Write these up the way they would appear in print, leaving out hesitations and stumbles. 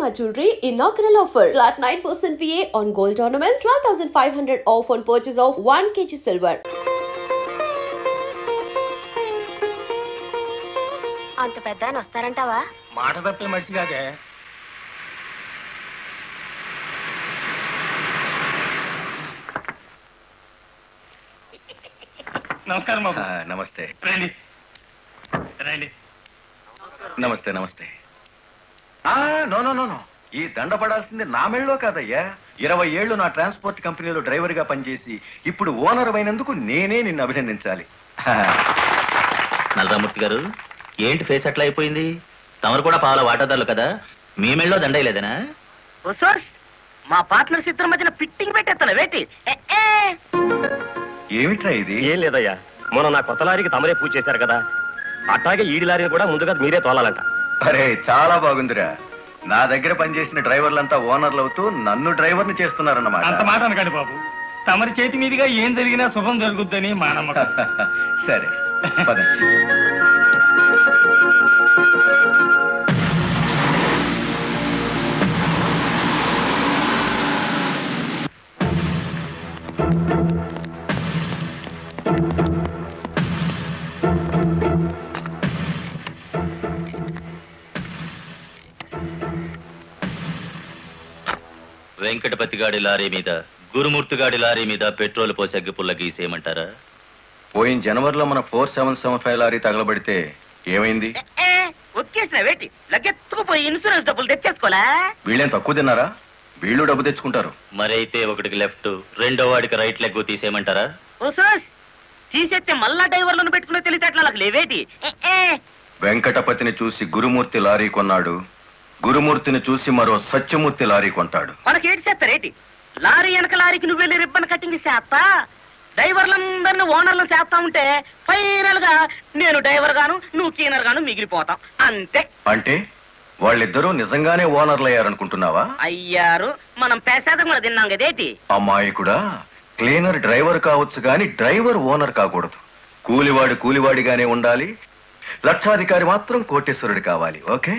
Shalimar Jewelry inaugural offer. Flat 9% VA on gold ornaments, 12,500 off on purchase of 1 kg silver. అంత పెద్ద ఆయన వస్తారంటావా? మాట తప్పే మనిషి కాదే. నమస్కారం బాబు. నమస్తే. రండి రండి. నమస్తే నమస్తే. నో నో నో నో, ఈ దండ పడాల్సింది నా మెళ్ళలో కాదయ్యా. 20 ఏళ్ళు నా ట్రాన్స్పోర్ట్ కంపెనీలో డ్రైవర్ గా పనిచేసి ఇప్పుడు ఓనర్ అయినందుకు నేనే నిన్ను అభినందించాలి. నల్లరామూర్తి గారు, ఏంటి ఫేస్ అట్లా అయిపోయింది? తమరు కూడా పాల వాటాదారులు కదా, మీ మెళ్ళలో దండలేదనా? మా పార్ట్నర్స్ ఇద్దరి మధ్యన ఫిట్టింగ్ పెట్టేస్తాను వేటి. ఏమిట్రా ఇది? ఏం లేదయ్యా, మొన్న నా కొత్త లారీకి తమరే పూజ చేశారు కదా, అట్లాగే ఈడి లారీని కూడా ముందుగా మీరే తోలాలంట. అరే చాలా బాగుందిరా. నా దగ్గర పనిచేసిన డ్రైవర్లంతా ఓనర్లు అవుతూ నన్ను డ్రైవర్ని చేస్తున్నారన్నమాట. అంత మాట అనకండి బాబు, తమరి చేతి మీదుగా ఏం జరిగినా శుభం జరుగుద్దని మా నమ్మకం. సరే పదండి. వెంకటపతి గాడి లారీ మీద, గురుమూర్తి గాడి లారీ మీద పెట్రోల్ పోసి అగ్గిపుల్ల గీసేయమంటారా? పోయిన జనవరిలో మన 4775 లారీ తగలబడితే ఏమైంది? ఒక్కేసిన వేటి లగ్గెత్తుకుపోయి ఇన్సూరెన్స్ డబ్బులు తెచ్చేసుకోలే. వీళ్ళేం తక్కువ తిన్నారా? వీళ్ళు డబ్బు తెచ్చుకుంటారు. మరైతే ఒకటికి లెఫ్ట్, రెండో వాడికి రైట్ లెగ్ తీసేయమంటారా? తీసేస్తే మళ్ళా డ్రైవర్లను పెట్టుకునే తెలిసేట్లా లేవేటి. వెంకటపతిని చూసి గురుమూర్తి లారీ కొన్నాడు, గురుమూర్తిని చూసి మరో సత్యమూర్తి లారీ కొంటాడు. మనకేటి చేస్తారేటి? లారీ వెనక లారీకి నువ్వు వెళ్ళి రిబ్బన్ కటింగ్ చేస్తా, డ్రైవర్లందరినీ ఓనర్లు చేస్తా ఉంటే ఫైనల్ గా నేను డ్రైవర్ గాను నువ్వు క్లీనర్ గాను మిగిలిపోతాం అంతే. అంటే వాళ్ళిద్దరూ నిజంగానే ఓనర్లు అయ్యారనుకుంటున్నావా? అయ్యారు, మనం పేసాదం కూడా తిన్నాం కదేటి. అమ్మాయి కూడా క్లీనర్ డ్రైవర్ కావచ్చు గాని డ్రైవర్ ఓనర్ కాకూడదు. కూలివాడు కూలివాడిగానే ఉండాలి, లక్షాధికారి మాత్రం కోటేశ్వరుడు కావాలి. ఓకే?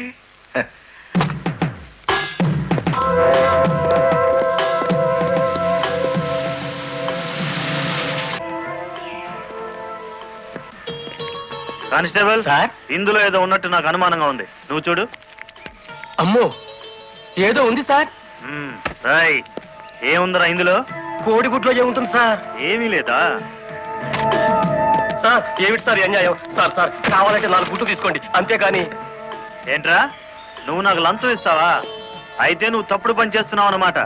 కానిస్టేబుల్ సార్, ఇందులో ఏదో ఉన్నట్టు నాకు అనుమానంగా ఉంది, నువ్వు చూడు. అమ్మో, ఏదో ఉంది సార్. ఏముందరా ఇందులో? కోడిగుడ్లో ఏముంటుంది సార్? ఏమీ లేదా సార్? ఏమిటి సార్ అన్యాయం? సార్ సార్ కావాలంటే 4 గుడ్లు తీసుకోండి, అంతేగాని. ఏంట్రా, నువ్వు నాకు లంచం ఇస్తావా? అయితే నువ్వు తప్పుడు పని చేస్తున్నావు అన్నమాట.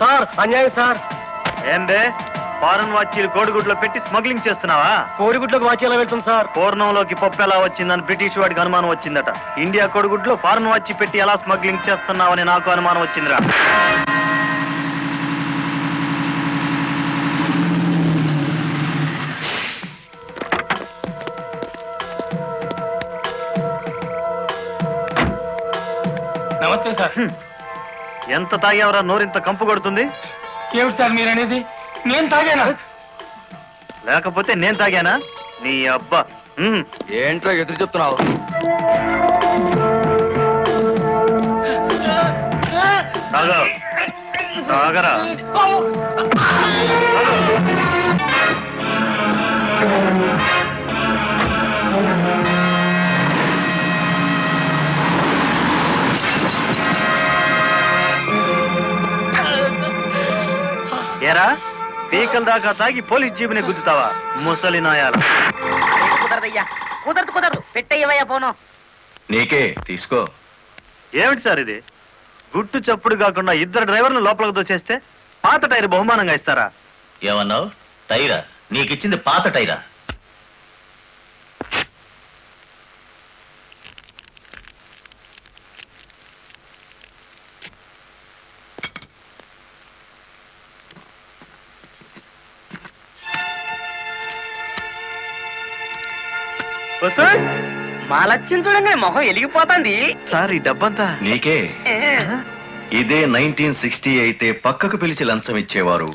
సార్ అన్యాయం సార్. ఏందే, ఫారెన్ వాచీలు కోడిగుడ్లో పెట్టి స్మగ్లింగ్ చేస్తున్నావా? కోడిగుడ్లోకి వాచ్ ఎలా వెళ్తుంది సార్? పూర్ణంలోకి పప్పు ఎలా వచ్చిందని బ్రిటిష్ వాడికి అనుమానం వచ్చిందట. ఇండియా కోడిగుడ్లో ఫారెన్ వాచీ పెట్టి ఎలా స్మగ్లింగ్ చేస్తున్నావని నాకు అనుమానం వచ్చిందిరా. నమస్తే సార్. ఎంత తాగేవరా నోరింత కంపు కొడుతుంది? ఏమిటి సార్ మీరనేది? నేను తాగానా? లేకపోతే నేను తాగానా? నీ అబ్బా, ఏంట్రా ఎదురు చెప్తున్నావు? తాగరా. ఏరా, పీకల దాకా తాగి పోలీస్ జీబుని గుద్దుతావా ముసలి నాయాల? కుదరదయ్యా, కుదరదు, పెట్టయ్యవయ్యా పోను. నీకే తీసుకో. ఏమిటి సార్ ఇది? గుట్టు చప్పుడు కాకుండా 2 డ్రైవర్లు లోపలికి దోచేస్తే పాత టైర్ బహుమానంగా ఇస్తారా? ఏమన్నావు? టైరా? నీకిచ్చింది పాత టైరా? మా లక్ష్యం చూడంగా మొహం వెలిగిపోతుంది. సార్ ఈ డబ్బంతా నీకే. ఇదే 1960 అయితే పక్కకు పిలిచి లంచం ఇచ్చేవారు,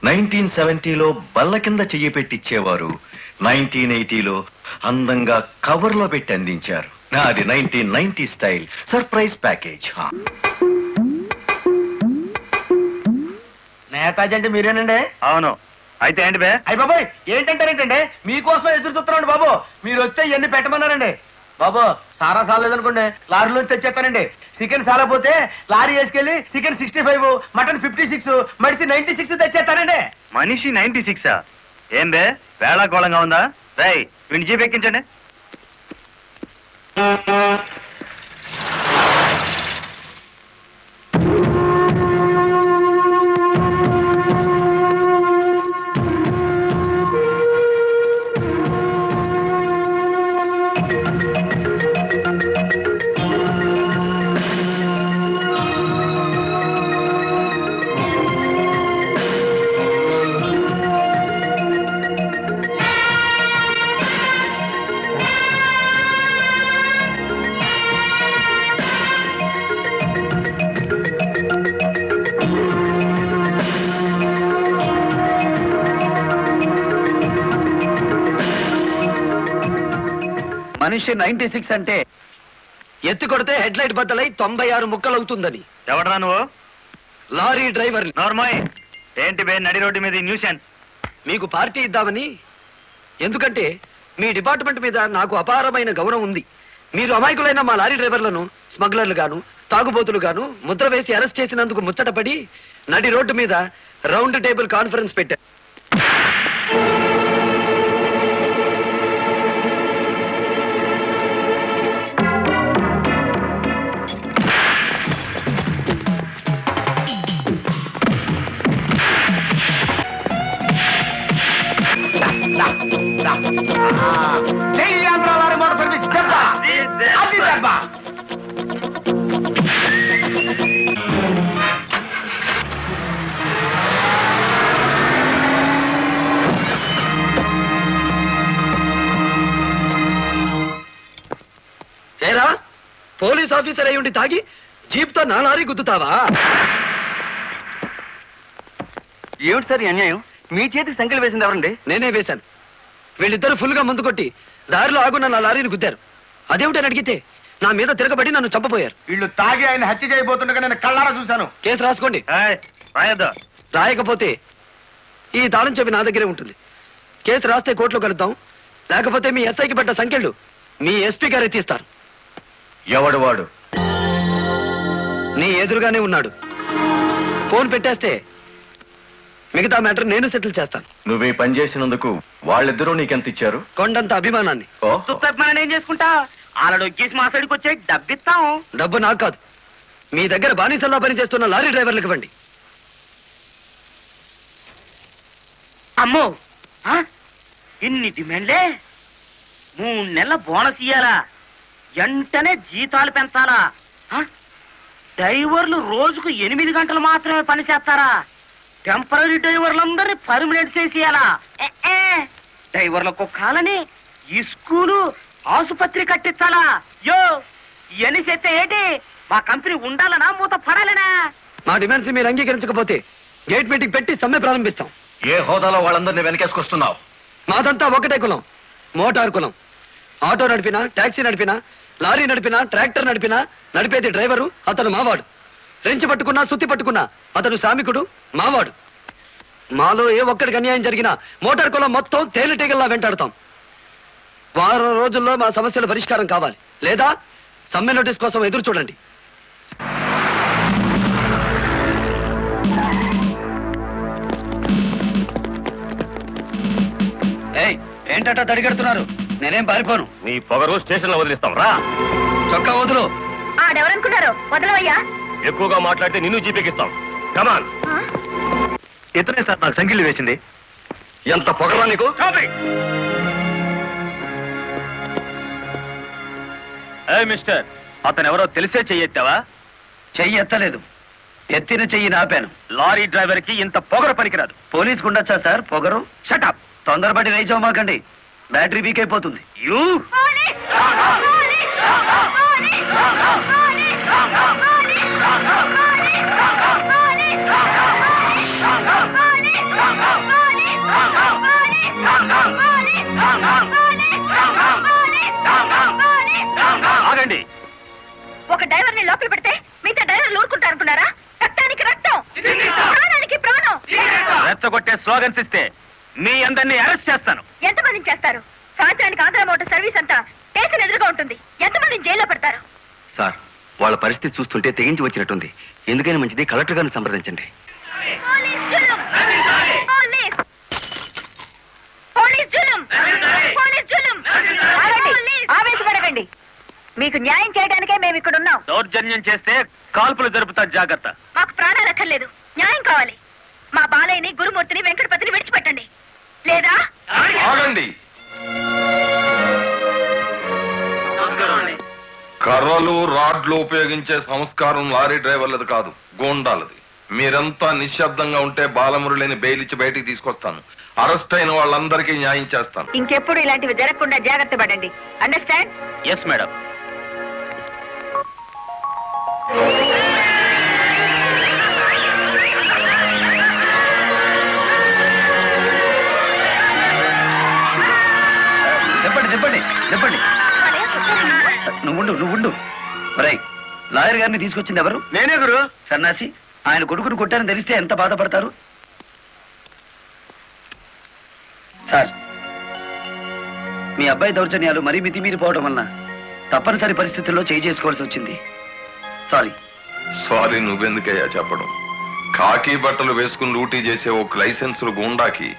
1970లో బల్ల కింద చెయ్యి పెట్టిచ్చేవారు, 1980లో అందంగా కవర్లో పెట్టి అందించారు. నాది 1990 స్టైల్ సర్ప్రైజ్ ప్యాకేజ్. నేతాజీ అంటే మీరేనండి? అవును. అయితే ఏంటి బే? అయ్య బాబాయ్ ఏంటంటారేంటండి? మీకోసం ఎదురు చూస్తున్నాండి బాబు. మీరు వచ్చే ఇవన్నీ పెట్టమన్నారండి బాబు. సారా సాలేదనుకోండి లారీలో తెచ్చేస్తానండి. చికెన్ సాలపోతే లారీ వేసుకెళ్ళి చికెన్ 65, మటన్ 56, మనిషి 96 తెచ్చేస్తానండి. మనిషి 96? ఏం బే వేళాకోళంగా ఉందా? రై వీడిని జీప్ ఎక్కించండి. మనిషి 96 అంటే ఎత్తి కొడితే హెడ్ లైట్ బద్దలై 96 ముక్కలవుతుందని. ఎవడరా నువ్వు? Lorry driver. నార్మల్. ఏంటి బే నడి రోడ్డు మీద న్యూసెన్స్? మీకు పార్టీ ఇద్దామని. ఎందుకంటే మీ డిపార్ట్మెంట్ మీద నాకు అపారమైన గౌరవం ఉంది. మీరు అమాయకులైన మా లారీ డ్రైవర్లను స్మగ్లర్లు గాను తాగుబోతులు గాను ముద్ర వేసి అరెస్ట్ చేసినందుకు ముచ్చటపడి నడి రోడ్డు మీద రౌండ్ టేబుల్ కాన్ఫరెన్స్ పెట్టారు. ఏరా పోలీస్ ఆఫీసర్ అయి ఉండి తాగి జీప్తో నా లారీ గుద్దుతావా? ఏమిటి సార్ అన్యాయం? మీ చేతికి సంఖ్యలు వేసింది ఎవరండి? నేనే వేశాను. వీళ్ళిద్దరు ఫుల్ గా ముందు కొట్టి దారిలో ఆగున్న నా లారీని గుద్దారు. అదేమిటని అడిగితే నా మీద తిరగబడి నన్ను చంపబోయారు. వీళ్ళు తాగి ఆయన హత్య చేయబోతుండగా నేను కళ్ళారా చూశాను. కేసు రాసుకోండి. రాయకపోతే ఈ తాళం చెవి నా దగ్గరే ఉంటుంది. కేసు రాస్తే కోర్టులో కలుద్దాం. లేకపోతే మీ ఎస్ఐకి పడ్డ సంఖ్యలు మీ ఎస్పీ గారే తీస్తారు. ఎవడు వాడు? నీ ఎదురుగానే ఉన్నాడు. ఫోన్ పెట్టేస్తే మిగతా మ్యాటర్ నేను సెటిల్ చేస్తాను. నువ్వే పని చేసినందుకు వాళ్ళిద్దరూ నీకెంత ఇచ్చారు? కొండంత అభిమానాన్ని. ఏం చేసుకుంటా ఆలడొక్కేసి మా సైడ్కి వచ్చే డబ్బిస్తాం. డబ్బు నాకు కాదు, మీ దగ్గర బానిసల్లా పని చేస్తున్న లారీ డ్రైవర్లకు ఇవ్వండి. అమ్మో ఇన్ని డిమాండ్లే. 3 నెలల బోనస్ ఇయ్యాలా? వెంటనే జీతాలు పెంచాలా? డ్రైవర్లు రోజుకు 8 గంటలు మాత్రమే పని చేస్తారా? టెంపరీ డ్రైవర్లందరినీ పర్మనెంట్ చేసేయాలా? డ్రైవర్లకు కాలని ఈ స్కూలు ఆసుపత్రి కట్టించాలా? యో ఇవన్నీ చేస్తే ఏంటి? మా కంపెనీ ఉండాలనా మూత పడాలనా? మా డిమాండ్స్ మీరు అంగీకరించకపోతే గేట్ మీటింగ్ పెట్టి సమ్మె ప్రారంభిస్తాం. ఏ హోదాలో వాళ్ళందరినీ వెనకేసుకొస్తున్నావు? మాదంతా ఒకటే కులం, మోటార్ కులం. ఆటో నడిపినా, టాక్సీ నడిపినా, లారీ నడిపినా, ట్రాక్టర్ నడిపినా నడిపేది డ్రైవరు, అతను మావాడు. రెంచి పట్టుకున్నా, సుత్తి పట్టుకున్నా అతను శ్రామికుడు, మావాడు. మాలో ఏ ఒక్కడికి అన్యాయం జరిగినా మోటార్ కులం మొత్తం తేలిటీగల్లా వెంటాడతాం. వారం రోజుల్లో మా సమస్యల పరిష్కారం కావాలి, లేదా సమ్మె నోటీస్ కోసం ఎదురు చూడండి. ఏంటట తడిగడుతున్నారు? నేనేం పారిపోను. నీ పొగరు స్టేషన్ లో వదిలిస్తాం రా. చొక్కా వదులు. ఆడెవరనుకున్నారు? వదలవయ్యా. ఎక్కువగా మాట్లాడితే నిన్ను జీపెక్కిస్తాం. కమాన్. ఇతనే సార్ నాకు సంఖ్యలు వేసింది. ఎంత పొగరా నీకు? మిస్టర్, అతను ఎవరో తెలిసే చెయ్యెత్తావా? చెయ్యి ఎత్తలేదు, ఎత్తిన చెయ్యి నాపాను. లారీ డ్రైవర్ కి ఇంత పొగరు పనికిరాదు. పోలీసుకు ఉండొచ్చా సార్ పొగరు? షటప్. తొందరపడి రైచోమాకండి, బ్యాటరీ వీక్ అయిపోతుంది. యూ చెప్పే స్లోగన్స్ ఇస్తే మీ అందరినీ అరెస్ట్ చేస్తాను. ఎంతమందిని చేస్తారు? సాయంత్రానికి ఆంధ్ర మోటార్ సర్వీస్ అంతా స్టేషన్ ఎదురుగా ఉంటుంది. ఎంతమందిని జైల్లో పెడతారు? సార్ వాళ్ళ పరిస్థితి చూస్తుంటే తెగించి వచ్చినట్టుంది. ఎందుకైనా మంచిది కలెక్టర్ గారిని సంప్రదించండి. ఆవేశపడకండి. మీకు న్యాయం చేయడానికే మేము ఇక్కడ ఉన్నాం. దౌర్జన్యం చేస్తే కాల్పులు జరుపుతా, జాగ్రత్త. మాకు ప్రాణాలు అక్కర్లేదు, న్యాయం కావాలి. మా బాలయ్యని, గురుమూర్తిని, వెంకటపతిని విడిచిపెట్టండి. లేదా ఆగండి. కర్రలు రాడ్లు ఉపయోగించే సంస్కారం లారీ డ్రైవర్లది కాదు, గూండాలది. మీరంతా నిశ్శబ్దంగా ఉంటే బాలమురళిని బెయిల్ ఇచ్చి బయటికి తీసుకొస్తాను. అరెస్ట్ అయిన వాళ్ళందరికీ న్యాయం చేస్తాను. ఇంకెప్పుడు ఇలాంటివి జరగకుండా జాగ్రత్త పడండి. అండర్స్టాండ్? Yes madam. చెప్పండి. నువ్వుండు. రై, లాయర్ గారిని తీసుకొచ్చింది ఎవరు? నేనే గురు. సన్నాసి, ఆయన కొడుకును కొట్టారని తెలిస్తే ఎంత బాధపడతారు? సార్, మీ అబ్బాయి దౌర్జన్యాలు మరీ మితిమీరిపోవడం వలన తప్పనిసరి పరిస్థితుల్లో చేసుకోవాల్సి వచ్చింది. సారీ నువ్వెందుకయ్యా చెప్పడం? కాకి బట్టలు వేసుకుని డ్యూటీ చేసే ఒక లైసెన్సులు గుండాకి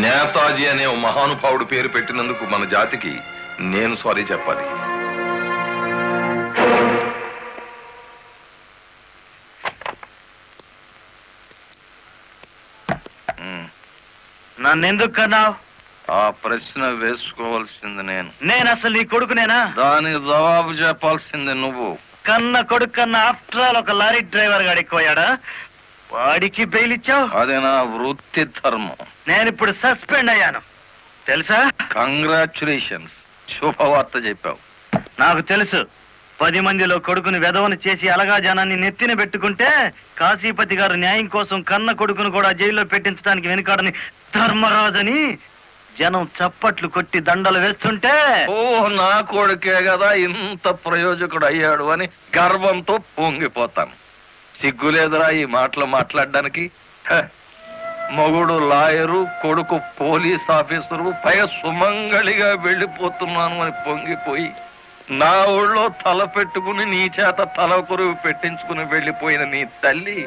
నేతాజీ అనే ఓ మహానుభావుడు పేరు పెట్టినందుకు మన జాతికి నేను సారీ చెప్పాలి. నన్నెందుకు కన్నావు? ఆ ప్రశ్న వేసుకోవాల్సింది నేను అసలు నీ కొడుకునేనా? దానికి జవాబు చెప్పాల్సింది నువ్వు. కన్న కొడుకు కన్నా ఆఫ్టర్ ఆల్ ఒక లారీ డ్రైవర్ గాడిపోయాడా? వాడికి బెయిల్ ఇచ్చావు? అది నా వృత్తి ధర్మం. నేను ఇప్పుడు సస్పెండ్ అయ్యాను తెలుసా? కంగ్రాచులేషన్స్, శుభవార్త చెప్పావు. నాకు తెలుసు. 10 మందిలో కొడుకుని వెధవను చేసి అలగా జనాన్ని నెత్తిన పెట్టుకుంటే కాశీపతి గారు న్యాయం కోసం కన్న కొడుకును కూడా జైల్లో పెట్టించడానికి వెనుకాడని ధర్మరాజని జనం చప్పట్లు కొట్టి దండలు వేస్తుంటే, ఓ నా కొడుకే కదా ఇంత ప్రయోజకుడు అయ్యాడు అని గర్వంతో పొంగిపోతాను. సిగ్గులేదురా ఈ మాటలు మాట్లాడడానికి? మగుడు లాయరు, కొడుకు పోలీస్ ఆఫీసరు, పైగా సుమంగళిగా వెళ్ళిపోతున్నాను అని పొంగిపోయి నా ఊళ్ళో తల పెట్టుకుని నీ చేత తల కొరువు పెట్టించుకుని వెళ్ళిపోయిన నీ తల్లి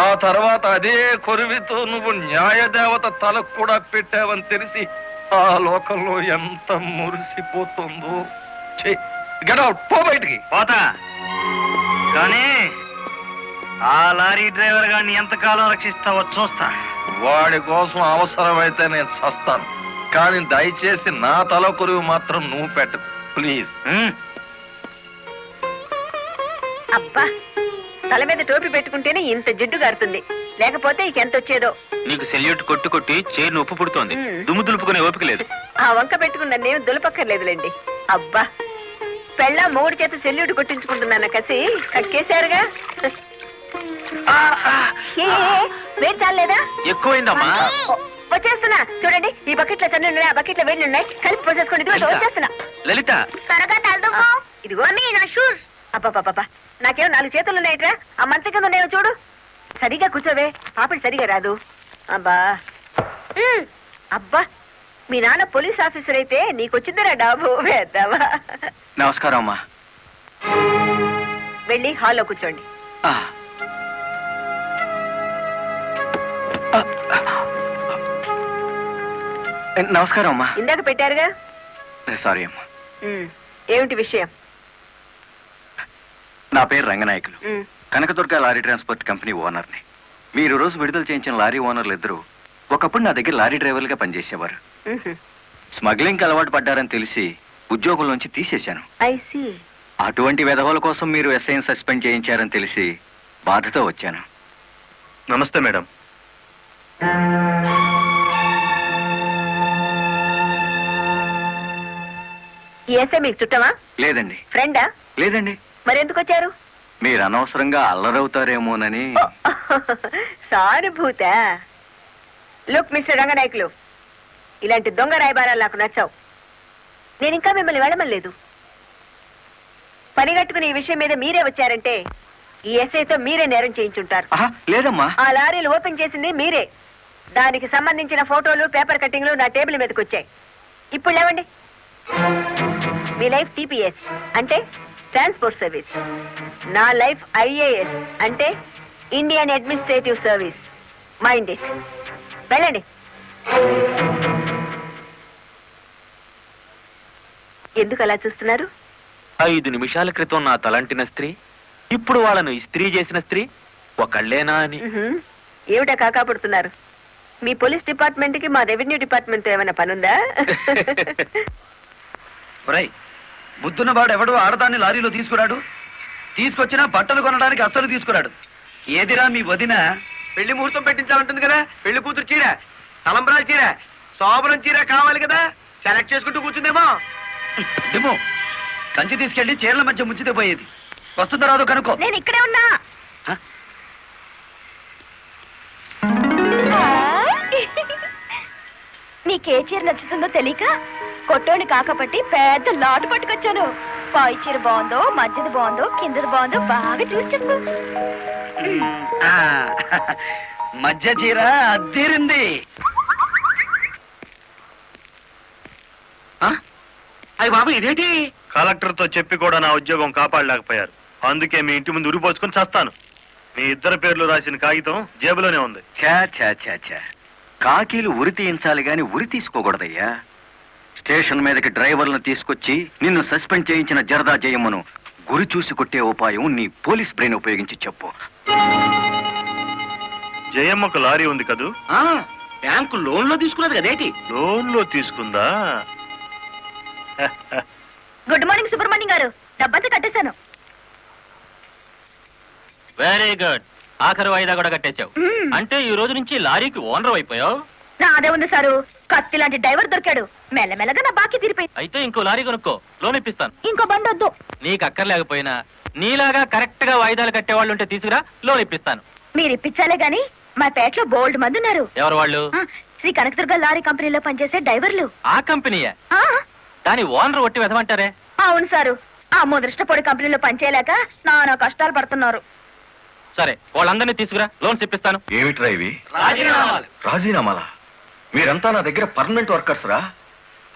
ఆ తర్వాత అదే కొరువితో నువ్వు న్యాయదేవత తలకు కూడా పెట్టావని తెలిసి ఆ లోకంలో ఎంత మురిసిపోతుందో. గెట్ అవుట్, పో బయటికి. పోతా, కానీ ఆ లారీ డ్రైవర్ గారిని ఎంతకాలం రక్షిస్తావో చూస్తా. వాడి కోసం అవసరమైతే నేను చస్తాను, కానీ దయచేసి నా తల కొరువు మాత్రం నువ్వు పెట్టు ప్లీజ్. అబ్బా, తల మీద టోపీ పెట్టుకుంటేనే ఇంత జిడ్డు గారుతుంది, లేకపోతే ఇక ఎంత వచ్చేదో. నీకు సెల్యూట్ కొట్టు కొట్టి చేరు ఉప్పు పుడుతోంది, దుమ్ము దులుపుకునే ఓపిక లేదు. ఆ వంక పెట్టుకున్న నేను దులపక్కర్లేదులేండి. అబ్బా, పెళ్ళ మూడు చేత సెల్యూట్ కొట్టించుకుంటున్నాను కసి కక్కేశారుగా. వేడి చాలేదా? ఎక్కువైందమ్మా. వచ్చేస్తున్నా చూడండి, ఈ బకెట్ లో తన్ను ఉన్నాయి, ఆ బకెట్ లో వేడి ఉన్నాయి, కలిపి పోసేసుకోండి. వచ్చేస్తున్నా. లలిత, త్వరగా తలదుకో. ఇదిగో నా షూస్. అబ్బా, నాకేమో 4 చేతులు ఉన్నాయిట్రా, ఆ మంచం కింద ఉన్నాయో చూడు. సరిగా కూర్చోవే, పాపడి సరిగా రాదు. అబ్బా, మీ నాన్న పోలీస్ ఆఫీసర్ అయితే నీకొచ్చిందిరా డాబు వేద్దావా. నమస్కారం అమ్మా. వెళ్ళి హాల్లో కూర్చోండి. నమస్కారం అమ్మా. ఇందాక పెట్టారుగా. సారీ అమ్మా. ఏమిటి విషయం? నా పేరు Ranganayakulu, Kanakadurga lorry transport company ఓనర్ని. మీరు రోజు విడుదల చేయించిన లారీ ఓనర్లు ఇద్దరు ఒకప్పుడు నా దగ్గర లారీ డ్రైవర్లుగా పనిచేసేవారు. స్మగ్లింగ్కి అలవాటు పడ్డారని తెలిసి ఉద్యోగుల నుంచి తీసేశాను. అటువంటి వెధవల కోసం మీరు ఎస్ఐని సస్పెండ్ చేయించారని తెలిసి బాధతో వచ్చాను. నమస్తే మేడం. ఈ ఎస్ఐ మీకు చుట్టమా? లేదండి. ఫ్రెండా? లేదండి. మరి ఎందుకు వచ్చారు? మీరు అనవసరంగా అల్లరవుతారేమోనని. సానుభూత. లుక్ మిస్టర్ రంగనాయకులు, ఇలాంటి దొంగ రాయబారాలు నాకు నచ్చావు. నేను ఇంకా మిమ్మల్ని వెళ్ళమలేదు. పని కట్టుకుని ఈ విషయం మీద మీరే వచ్చారంటే ఈ ఎస్ఐతో మీరే నేరం చేయించుంటారు. లేదమ్మా, ఆ లారీలు ఓపెన్ చేసింది మీరే. దానికి సంబంధించిన ఫోటోలు పేపర్ కట్టింగ్లు నా టేబుల్ మీదకి వచ్చాయి. ఇప్పుడు లేవండి. మీ లైఫ్ టీపీఎస్ అంటే ట్రాన్స్పోర్ట్ సర్వీస్, నా లైఫ్ ఐఏఎస్ అంటే Indian administrative service. Mind it. వెళ్ళండి. ఎందుకు అలా చూస్తున్నారు? 5 నిమిషాల క్రితం నా తలంటిన స్త్రీ ఇప్పుడు వాళ్ళను ఇస్త్రీ చేసిన స్త్రీ ఒకళ్ళేనా అని. ఏమిటా కాకాపడుతున్నారు? మీ పోలీస్ డిపార్ట్మెంట్ కి మా రెవెన్యూ డిపార్ట్మెంట్ తో ఏమైనా పనుందా? బుద్ధున్నవాడు ఎవడు ఆడదాన్ని లారీలో తీసుకురాడు, తీసుకొచ్చినా బట్టలు కొనడానికి అస్సలు తీసుకురాడు. ఏదిరా మీ వదిన? పెళ్లి ముహూర్తం పెట్టించాలంటుంది కదా. పెళ్లి కూతురు చీర, తలంబరాల చీర, శోభనం చీర కావాలి కదా. సెలెక్ట్ చేసుకుంటూ కూర్చుందేమో. డిమో కంచి తీసుకెళ్లి చీరల మధ్య ముంచితే పోయేది. వస్తుందో రాదో కనుక్కో. నేను ఇక్కడే ఉన్నా. నీకే చీర నచ్చుతుందో తెలియక కొట్టోని కాకపట్టి పెద్ద లాటు పట్టుకొచ్చాను. పై చీర బాగుందో, మధ్యది బాగుందో, కిందది బాగుందో బాగా చూసి చెప్పు. మధ్య చీర అద్దీరింది. అయ్యి బాబు ఇదేంటి? కలెక్టర్ తో చెప్పి కూడా నా ఉద్యోగం కాపాడలేకపోయారు. అందుకే మీ ఇంటి ముందు ఉరిపోసుకొని చేస్తాను. మీ ఇద్దరు పేర్లు రాసిన కాగితం జేబులోనే ఉంది. ఛా ఛా ఛా ఛా, కాకీలు ఉరి తీయించాలి గాని ఉరి తీసుకోకూడదయ్యా. స్టేషన్ మీదకి డ్రైవర్లను తీసుకొచ్చి నిన్ను సస్పెండ్ చేయించిన జరదా జయమ్మను గురి చూసి కొట్టే ఉపాయం నీ పోలీస్ బ్రెయిన్ ఉపయోగించి చెప్పు. జయమ్మకు లారీ ఉంది కదూ? బ్యాంకు లోన్ లో తీసుకున్నది కదేటి? లోన్ లో తీసుకుందా? గుడ్ మార్నింగ్ సుబ్రహ్మణ్యం గారు. డబ్బంతా కట్టేశాను. Very good. ఆఖరి వాయిదా కూడా కట్టేశావు. అంటే ఈ రోజు నుంచి లారీకి ఓనర్ అయిపోయావు. నాదే ఉంది సారు. కత్తి లాంటి డ్రైవర్ దొరికాడు. మెల్లమెల్లగా నా బాకీ తీరిపోయింది. అయితే ఇంకో లారీ కొనుక్కో, లోన్ ఇప్పిస్తాను. ఇంకో బండి వద్దు. నీకు అక్కర్లేకపోయినా నీలాగా కరెక్ట్ గా వాయిదాలు కట్టేవాళ్ళు ఉంటే తీసుకురా, లోన్ ఇప్పిస్తాను. మీరు ఇప్పించాలే గాని మా పేటలో బోల్డ్ మంది ఉన్నారు. ఎవరు వాళ్ళు? శ్రీ కనకదుర్గ లారీ కంపెనీలో పనిచేసే డ్రైవర్లు. ఆ కంపెనీయా? దాని ఓనర్ ఒట్టి వెదమంటారే? అవును సారు. ఆ ముదృష్టపొడి కంపెనీలో పనిచేయలేక నానా కష్టాలు పడుతున్నారు. సరే, వాళ్ళందరినీ తీసుకురా, లోన్స్ ఇప్పిస్తాను. ఏమిట్రా ఇవి? రాజీనామాలా? మీరంతా నా దగ్గర పర్మనెంట్ వర్కర్స్ రా.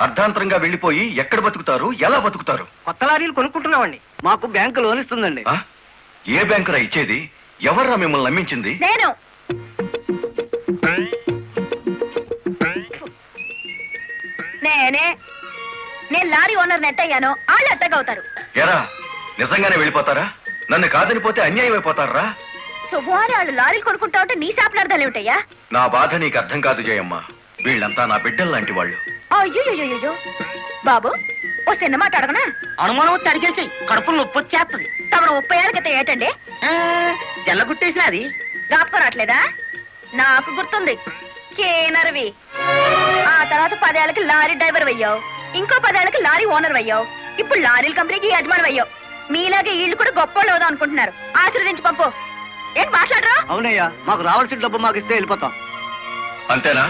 అర్ధాంతరంగా వెళ్ళిపోయి ఎక్కడ బతుకుతారు, ఎలా బతుకుతారు? కొత్త లారీలు కొనుక్కుంటున్నామండి. మాకు బ్యాంకు లోన్ ఇస్తుందండి. ఏ బ్యాంకురా ఇచ్చేది? ఎవర్రా మిమ్మల్ని నమ్మించింది? నేను. నేను లారీ ఓనర్ నెట్ అయ్యాను. వాళ్ళు ఎత్తగవుతారు. ఎరా నిజంగానే వెళ్ళిపోతారా? నన్ను కాదని పోతే అన్యాయం అయిపోతారా? శుభవారి వాళ్ళు లారీలు కొనుక్కుంటా ఉంటే నీ శాపలార్థాలు ఏమిటయ్యా? నా బాధ నీకు అర్థం కాదు జయమ్మ. వీళ్ళంతా నా బిడ్డలు లాంటి వాళ్ళు. అయ్యో బాబు, ఓ చిన్న మాట అడగనా? అనుమానం వచ్చి అడిగేసి కడుపులు నొప్పి వచ్చేస్తుంది. తమను 30 ఏళ్ళ క్రితం ఏటండి జల్లగుట్టేసిన అది జ్ఞాపకం రావట్లేదా? నాకు గుర్తుంది. కేనర్వి. ఆ తర్వాత 10 ఏళ్ళకి లారీ డ్రైవర్ అయ్యావు. ఇంకో 10 ఏళ్ళకి లారీ ఓనర్ అయ్యావు. ఇప్పుడు లారీల కంపెనీకి యజమాని అయ్యావు. మీలాగే వీళ్ళు కూడా గొప్ప అవుదాం అనుకుంటున్నారు. ఆశీర్వదించి పంపు. ఏంటి మాట్లాడరా? అవునయ్యా, మాకు రావాల్సిన డబ్బు మాకు ఇస్తే వెళ్ళిపోతాం. అంతేనా?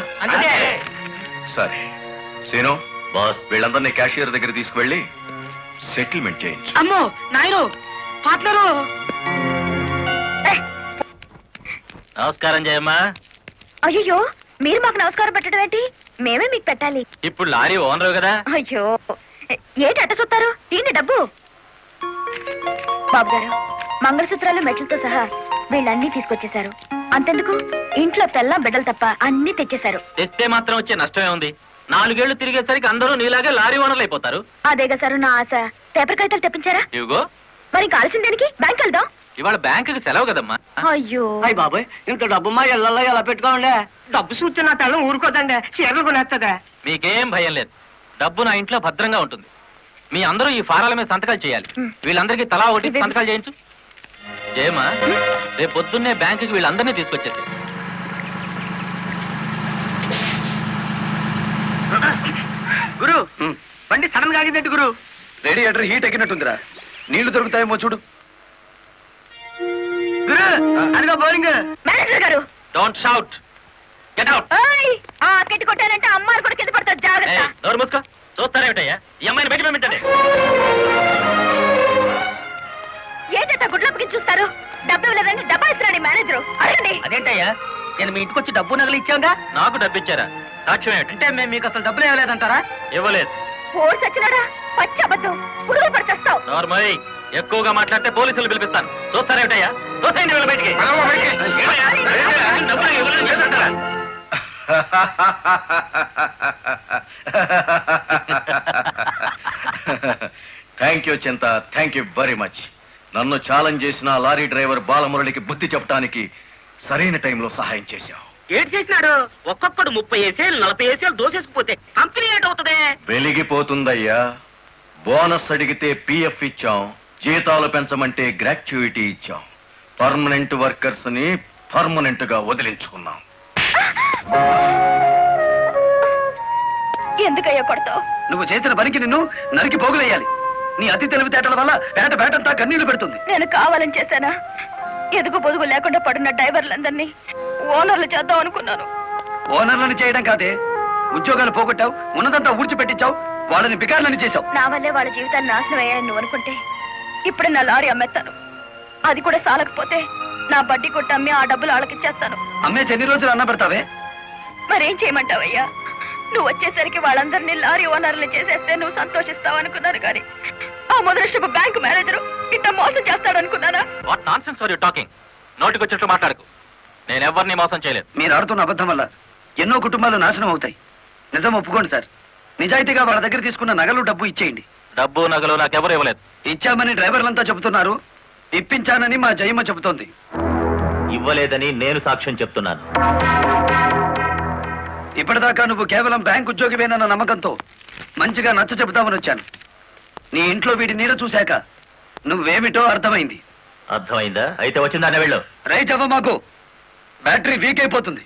సరే సీను బాస్, వీళ్ళందరినీ క్యాషియర్ దగ్గర తీసుకువెళ్ళి సెటిల్మెంట్ చేయించు. అమ్మో నాయను, పాటలరు. నమస్కారం జయమ్మా. అయ్యో, మీరు మాకు నమస్కారం పెట్టడం ఏంటి? మేమే మీకు పెట్టాలి. ఇప్పుడు లారీ ఓనరు కదా. అయ్యో, ఏంటి అట్ట చూస్తారు? దీన్ని డబ్బు. బాబు గారు, మంగళసూత్రాలు మెట్లతో సహా వీళ్ళన్నీ తీసుకొచ్చేశారు. అంతెందుకు, ఇంట్లో తెల్లం బిడ్డలు తప్ప అన్ని తెచ్చేశారు. తెస్తే మాత్రం వచ్చే నష్టమే ఉంది. 4 ఏళ్లు తిరిగేసరికి అందరూ నీలాగే లారీ ఓనర్లు అయిపోతారు. అదేగా సారు నా ఆశ. పేపర్ కాగితాలు తెప్పించారా? ఇవిగో. మరి కాల్సిన దానికి బ్యాంక్ వెళ్దాం. ఇవాళ బ్యాంకుకి సెలవు కదమ్మా. అయ్యో అయ్యి బాబాయ్, ఇంత డబ్బు మా ఇళ్ళల్లో ఎలా పెట్టుకోండి? డబ్బు చూస్తే నా తల్లం ఊరుకోదండి. చీరలు కొనేస్తుందా? మీకేం భయం లేదు. డబ్బు నా ఇంట్లో భద్రంగా ఉంటుంది. మీ అందరూ ఈ ఫారాల మీద సంతకాలు చేయాలి. వీళ్ళందరికీ తలా ఒకటి సంతకాలు చేయించు. జయమా, రేపు పొద్దున్నే బ్యాంకుకి వీళ్ళందరినీ తీసుకొచ్చేసి. గురు, బండి సడన్ గా ఆగిందండి గురు. Radiator heat ఎక్కినట్టుందిరా. నీళ్లు దొరుకుతాయేమో చూడు. గురు, అదిగో బౌలింగ్. మేనేజర్ గారు, డోంట్ షౌట్. Get out. ఆ కెట్టి కొట్టానంటే అమ్మారు కూడా కింద పడతారు. జాగ్రత్త. నోరు మూసుకో. చూస్తారేమిటయ్యా? ఈ అమ్మాయిని బయట పంపించండి. ఏంటంటే గుడ్లప్పకి చూస్తారు? డబ్బు ఇవ్వలేదండి. డబ్బా ఇస్తున్నాడు మేనేజరు. అడగండి. అదేంటయ్యా, నేను మీ ఇంటికి వచ్చి డబ్బు నగలు ఇచ్చాంగా. నాకు డబ్బు ఇచ్చారా? సాక్ష్యం ఏమిటి? అంటే మేము మీకు అసలు డబ్బులు ఇవ్వలేదంటారా? ఇవ్వలేదు. నార్మల్ ఎక్కువగా మాట్లాడితే పోలీసులు పిలిపిస్తాను. చూస్తారేమిటయ్యా? చూస్తాయండి వీళ్ళ బయటికి. థ్యాంక్ యూ చింత, థ్యాంక్ యూ వెరీ మచ్. నన్ను ఛాలెంజ్ చేసిన లారీ డ్రైవర్ బాలమురళికి బుద్ధి చెప్పడానికి సరైన టైంలో సహాయం చేశావు. ఏడు చేసినాడు? ఒక్కొక్కడు 30 ఏసేలు 40 ఏసేలు దోసేసుకుపోతే కంపెనీ ఏటవుతుంది? వెలిగిపోతుందయ్యా. బోనస్ అడిగితే పిఎఫ్ ఇచ్చాం, జీతాలు పెంచమంటే గ్రాట్యుయిటీ ఇచ్చాం. పర్మనెంట్ వర్కర్స్ ని పర్మనెంట్ గా వదిలించుకున్నాం. ఎందుకయ్యా కొడతావు? నువ్వు చేసిన పనికి నిన్ను నరికి పోగులేయాలి. నీ అతి తెలివితేటల వల్ల బేటంతా కన్నీళ్లు పెడుతుంది. నేను కావాలని చేశానా? ఎదుగు పొదుగు లేకుండా పడున్న డ్రైవర్లందరినీ ఓనర్లు చేద్దాం అనుకున్నాను. ఓనర్లను చేయడం కాదే, ఉద్యోగాలు పోగొట్టావు, ఉన్నదంతా ఊడ్చిపెట్టించావు, వాళ్ళని బికార్లని చేశావు. నా వల్లే వాళ్ళ జీవితాన్ని నాశనం అయ్యాయని నువ్వు అనుకుంటే ఇప్పుడు నా లారీ అమ్మేస్తాను. అది కూడా సాలకపోతే నా బడ్డీ కొట్టి అమ్మి ఆ డబ్బులు వాళ్ళకిచ్చేస్తాను. అమ్మేసి ఎన్ని రోజులు అన్న పెడతావే? మరేం చేయమంటావయ్యా? నువ్వు వచ్చేసరికి వాళ్ళందరినీ లారీ ఓనర్లు చేసేస్తే నువ్వు సంతోషిస్తావు అనుకున్నాను, కానీ ఆ మొదలష్టపు బ్యాంకు మేనేజరు ఇంత మోసం చేస్తాడు అనుకున్నానా? What nonsense are you talking? నోటికొచ్చినట్లు మాట్లాడకు. నేను ఎవరిని మోసం చేయలేదు. మీరు ఆడుతున్న అబద్ధం వల్ల ఎన్నో కుటుంబాలు నాశనం అవుతాయి. నిజం ఒప్పుకోండి సార్. నిజాయితీగా వాళ్ళ దగ్గర తీసుకున్న నగలు డబ్బు ఇచ్చేయండి. డబ్బు నగలు నాకెవరు ఇవ్వలేదు. ఇచ్చామని డ్రైవర్లంతా చెబుతున్నారు, ఇప్పించానని మా జయమ్మ చెబుతోంది. ఇవ్వలేదని నేను సాక్ష్యం చెప్తున్నాను. ఇప్పటిదాకా నువ్వు కేవలం బ్యాంక్ ఉద్యోగివేనన్న నమ్మకంతో మంచిగా నచ్చ చెబుతామని వచ్చాను. నీ ఇంట్లో వీటి నీడ చూశాక నువ్వేమిటో అర్థమైంది. అర్థమైందా? అయితే వచ్చిందానే వెళ్ళు. రైట్ అవ్వ, మాకు బ్యాటరీ వీక్ అయిపోతుంది.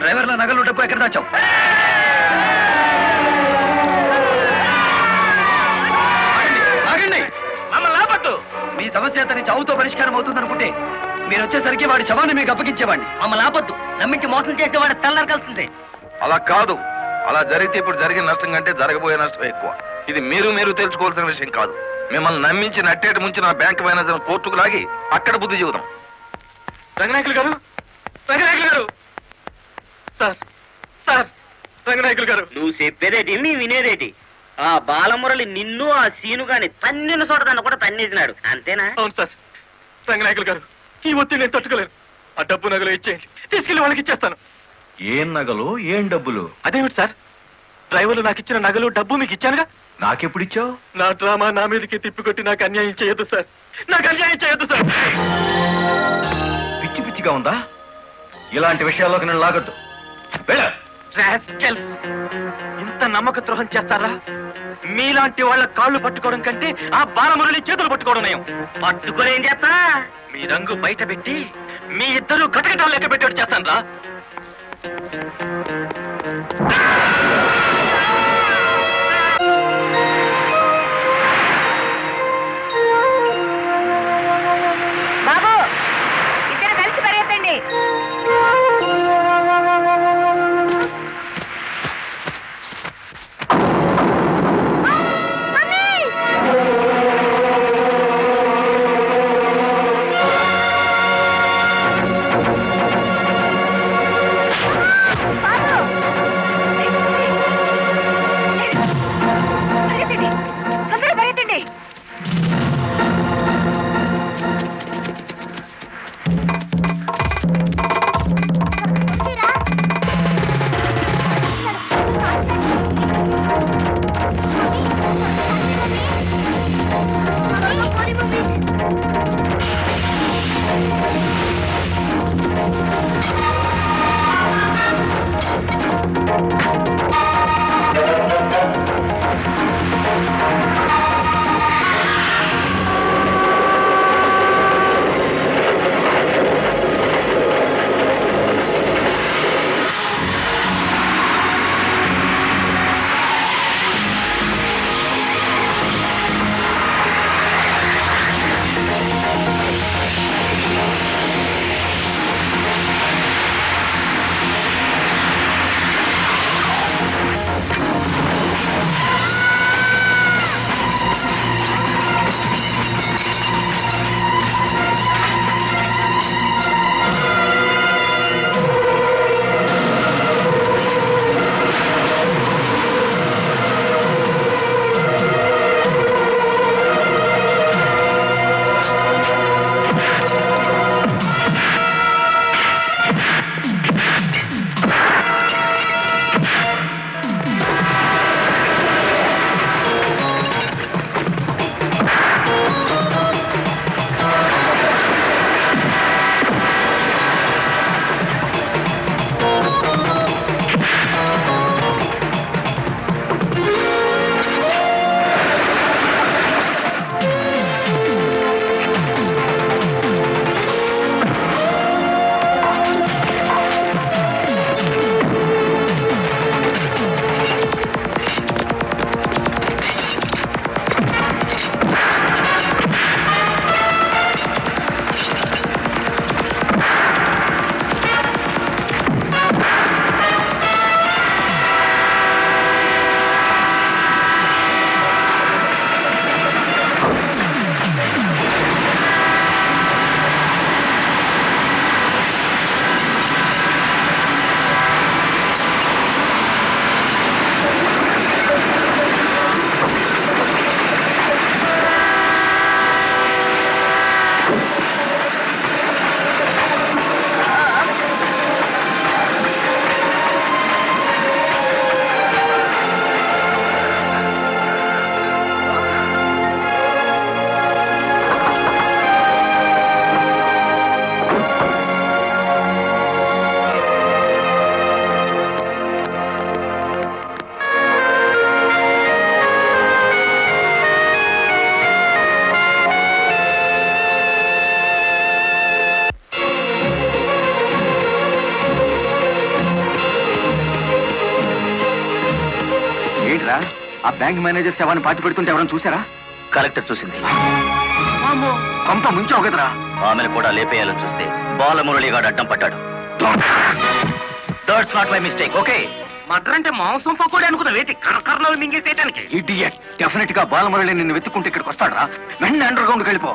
డ్రైవర్ల నగలు డబ్బు ఎక్కడ దాచావు? మీ సమస్య అతని చావుతో పరిష్కారం అవుతుందనుకుంటే మీరు వచ్చేసరికి వాడి శవాన్ని మీకు అప్పగించేవాడిని. మమ్మల్ని ఆపొద్దు. నమ్మించి మోసం చేసేవాడు తెల్లరకాల్సిందే. అలా కాదు. అలా జరిగితే ఇప్పుడు జరిగిన నష్టం కంటే జరగబోయే నష్టం ఎక్కువ. ఇది మీరు తెలుసుకోవాల్సిన విషయం కాదు. మిమ్మల్ని నమ్మించి నట్టేటి ముంచి నా బ్యాంక్ మేనేజర్ కోర్టుకు లాగి అక్కడ బుద్ధి చెబుదాం. రంగనాయకులు గారు, రంగనాయకులు గారు, సార్ సార్, రంగనాయకులు గారు. నువ్వు చెప్పేదేటి, నీ వినేదేటి? ఆ బాలమురళి నిన్ను ఆ సీను గాని తన్నిన చోటదాన్ని కూడా తన్నేసినాడు, అంతేనా? అవును సార్. రంగనాయకులు గారు, ఈ ఒత్తిడి నేను తట్టుకోలేను. ఆ డబ్బు నగలు ఇచ్చేయండి, తీసుకెళ్లి వాళ్ళకి ఇచ్చేస్తాను. ఏం నగలు, ఏం డబ్బులు? అదేమిటి సార్, డ్రైవర్లు నాకు ఇచ్చిన నగలు డబ్బు మీకు ఇచ్చానుగా. నాకెప్పుడు ఇచ్చావు? నా డ్రామా నా మీదకి తిప్పికొట్టి నాకు అన్యాయం చేయొద్దు సార్, నాకు అన్యాయం చేయొద్దు సార్. పిచ్చి పిచ్చిగా ఉందా? ఇలాంటి విషయాల్లోకి నేను లాగొద్దు. ఇంత నమ్మక ద్రోహం చేస్తారా? మీలాంటి వాళ్ళ కాళ్ళు పట్టుకోవడం కంటే ఆ బాలమురళి చేతులు పట్టుకోవడం నయం. పట్టుకొని ఏం చేస్తా? మీ రంగు బయట పెట్టి మీ ఇద్దరు కటకటాలు లెక్క పెట్టేట్టు చేస్తాను రా. బాబు, ఇద్దరు కలిసి పరిగెత్తండి. ఆ బ్యాంక్ మేనేజర్ శవాన్ని పాతి పెడుతుంటే ఎవరైనా చూసారా? కలెక్టర్ చూసింది. కొంప ముంచావు కదరా. ఆమెను కూడా లేపేయాలని చూస్తే బాలమురళిగాడు అడ్డం పడ్డాడు. That's not my mistake. Okay, murder అంటే మాంసం పకోడీ అనుకున్న వేటి కరకరణలు మింగేసేయటానికి. ఇడియట్. డెఫినెట్ గా బాలమురళి నిన్ను వెతుక్కుంటే ఇక్కడికి వస్తాడరా. వెంటనే అండర్ గ్రౌండ్కి వెళ్ళిపో.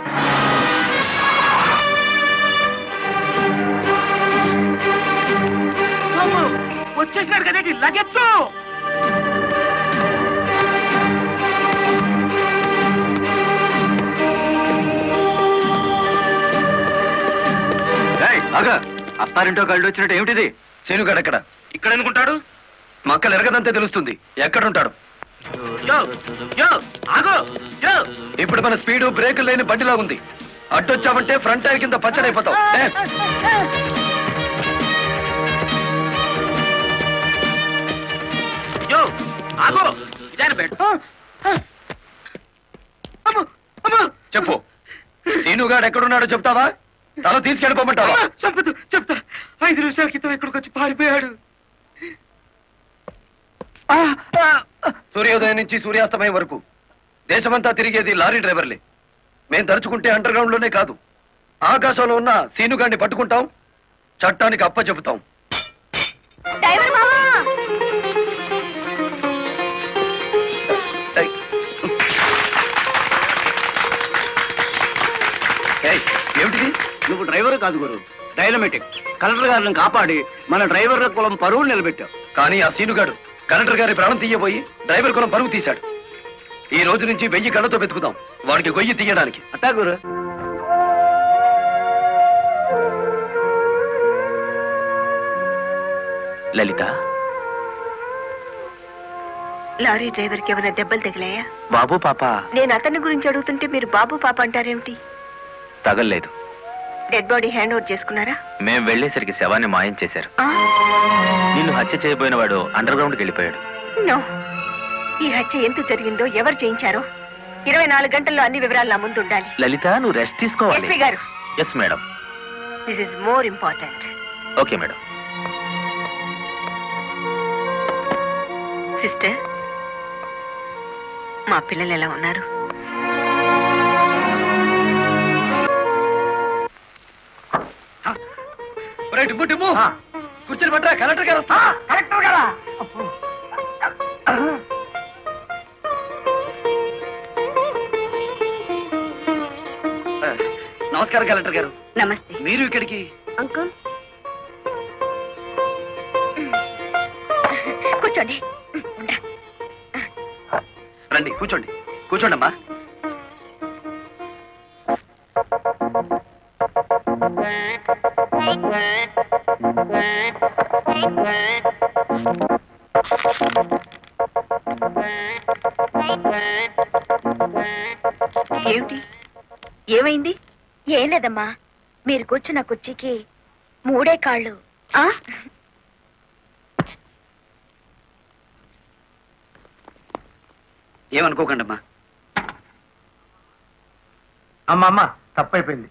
వచ్చేసినాడు కదేటి లగెత్తు. అత్తారింటో కళ్ళు వచ్చినట్టు ఏమిటిది? శేనుగాడు ఎక్కడ? ఇక్కడ ఎందుకుంటాడు? మక్కలు ఎరగదంతే తెలుస్తుంది. ఎక్కడుంటాడు? ఇప్పుడు మన స్పీడు బ్రేకులు లేని బండిలా ఉంది. అడ్డొచ్చామంటే ఫ్రంట్ టైర్ కింద పచ్చడైపోతావు. చెప్పు, శీనుగాడు ఎక్కడున్నాడో చెప్తావా? తల తీసుకెళ్ళిపోమంటావా? చెప్పదు, చెప్తా. 5 నిమిషాల క్రితం ఇక్కడికి వచ్చి పారిపోయాడు. సూర్యోదయం నుంచి సూర్యాస్తమయం వరకు దేశమంతా తిరిగేది లారీ డ్రైవర్లే. మేం తలుచుకుంటే అండర్ గ్రౌండ్ లోనే కాదు, ఆకాశంలో ఉన్న సీనుగాడిని పట్టుకుంటాం, చట్టానికి అప్ప చెబుతాం. ఏమిటిది? నువ్వు డ్రైవర్ కాదు గురు, డైనమెటిక్. కలెక్టర్ గారిని కాపాడి మన డ్రైవర్ల కులం పరువు నిలబెట్టావు. కానీ ఆ సీనుగాడు కలెక్టర్ గారి ప్రాణం తీయబోయి డ్రైవర్ కులం పరువు తీశాడు. ఈ రోజు నుంచి 1000 కళ్ళతో వెతుకుతాం వాడికి గొయ్యి తీయడానికి. అట్టా గురు. లలిత, లారీ డ్రైవర్ కి ఏమైనా దెబ్బలు తగిలాయా? బాబు పాప. నేను అతని గురించి అడుగుతుంటే మీరు బాబు పాప అంటారేమిటి? తగల్లేదు. డెడ్ బాడీ హ్యాండ్ ఓవర్ చేసుకున్నారా? మేం వెళ్లేసరికి శవాన్ని మాయం చేశారు. నిన్ను హత్య చేయబోయిన వాడు అండర్ గ్రౌండ్కి వెళ్ళిపోయాడు. నో, ఈ హత్య ఎందుకు జరిగిందో, ఎవరు చేయించారో 24 గంటల్లో అన్ని వివరాలు నా ముందు ఉండాలి. లలిత, నువ్వు రెస్ట్ తీసుకోవాలి. ఎస్పీ గారు. Yes madam. This is more important. Okay madam. Sister, మా పిల్లలు ఎలా ఉన్నారు? కూర్చొని పట్టరా, కలెక్టర్ గారు. కలెక్టర్ గారా? నమస్కారం కలెక్టర్ గారు. నమస్తే. మీరు ఇక్కడికి? అంకుల్ కూర్చోండి. రండి, కూర్చోండి. కూర్చోండి అమ్మా. ఏమిటి, ఏమైంది? ఏం లేదమ్మా, మీరు కూర్చున్న కుర్చీకి 3 కాళ్ళు. ఏమనుకోకండి అమ్మా. అమ్మా తప్పైపోయింది.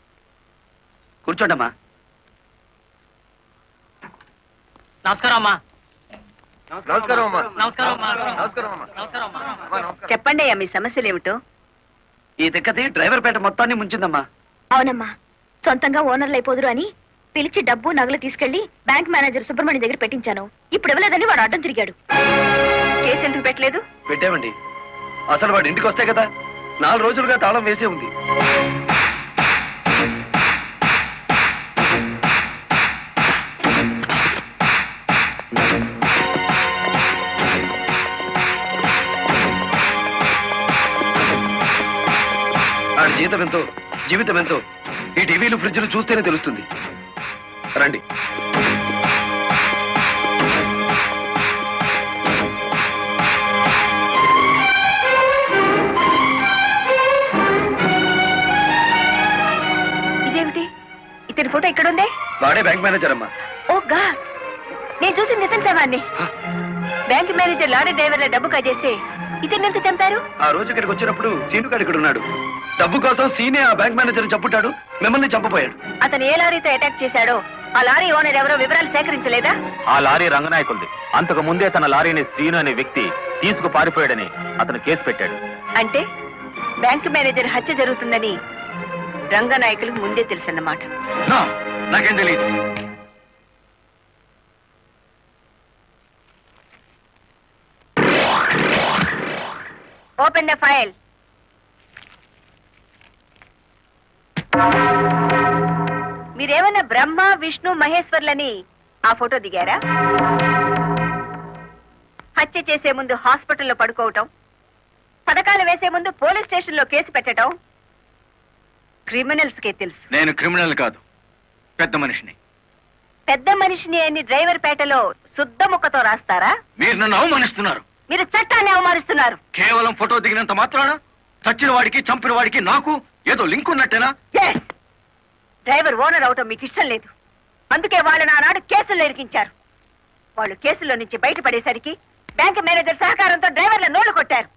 కూర్చోండి అమ్మా. నమస్కారం అమ్మా. నమస్కారం అమ్మా. నమస్కారం అమ్మా. నమస్కారం అమ్మా. చెప్పండి అయ్యా, మీ సమస్యలు ఏమిటో. ఈ దిక్కది డ్రైవర్ పేట మొత్తాన్ని ముంచిందమ్మా. అవునమ్మా, సొంతంగా ఓనర్లు అయిపోదురు అని పిలిచి డబ్బు నగలు తీసుకెళ్లి బ్యాంక్ మేనేజర్ సుబ్రహ్మణ్యం దగ్గర పెట్టించాను. ఇప్పుడు ఇవ్వలేదని వాడు అడ్డం తిరిగాడు. కేసు ఎందుకు పెట్టలేదు? పెట్టామండి. అసలు వాడు ఇంటికి వస్తే కదా, 4 రోజులుగా తాళం వేసే ఉంది. ఆడి జీతం ఎంతో, జీవితం ఎంతో ఈ టీవీలు ఫ్రిడ్జ్లు చూస్తేనే తెలుస్తుంది. రండి. ఇదేమిటి, ఇతని ఫోటో ఎక్కడుందే? వాడే బ్యాంక్ మేనేజర్ అమ్మా. ఓ గాడ్, నేను చూసి నితిన్ శవాన్ని. బ్యాంక్ మేనేజర్ లారీ డ్రైవర్ల డబ్బు కాజేస్తే ఇతన్ని ఎంత చంపారు? ఆ రోజు ఇక్కడికి వచ్చినప్పుడు సీనుగాడు ఇక్కడ ఉన్నాడు. డబ్బు కోసం సీనే ఆ బ్యాంక్ మేనేజర్ చంపుతాడు, మిమ్మల్ని చంపపోయాడు. అతను ఏ లారీతో అటాక్ చేశాడో ఆ లారీ ఓనర్ ఎవరో వివరాలు సేకరించలేదా? ఆ లారీ రంగనాయకులది. అంతకు ముందే తన లారీని శ్రీను అనే వ్యక్తి తీసుకు పారిపోయాడని అతను కేసు పెట్టాడు. అంటే బ్యాంక్ మేనేజర్ హత్య జరుగుతుందని రంగనాయకులకు ముందే తెలుసన్నమాట. నాకేం తెలియదు. Open the file. మీరేమన్నా బ్రహ్మ విష్ణు మహేశ్వర్లని ఆ ఫోటో దిగారా? హత్య చేసే ముందు హాస్పిటల్లో పడుకోవటం, పథకాలు వేసే ముందు పోలీస్ స్టేషన్లో కేసు పెట్టడం క్రిమినల్స్ కే తెలుసు. నేను క్రిమినల్ కాదు, పెద్ద మనిషిని. పెద్ద మనిషిని అని డ్రైవర్ పేటలో శుద్ధ ముక్కతో రాస్తారా? మీరు నన్ను అవమానిస్తున్నారు. మీరు చట్టాన్ని అవమానిస్తున్నారు. కేవలం ఫోటో దిగినంత మాత్రాన చచ్చిన వాడికి చంపిన వాడికి నాకు ఏదో లింక్ ఉన్నట్టేనా? డ్రైవర్ ఓనర్ అవటం మీకు ఇష్టం లేదు. అందుకే వాళ్ళని ఆనాడు కేసుల్లో ఇరికించారు. వాళ్ళు కేసుల్లో నుంచి బయటపడేసరికి బ్యాంకు మేనేజర్ సహకారంతో డ్రైవర్ల నోళ్లు కొట్టారు.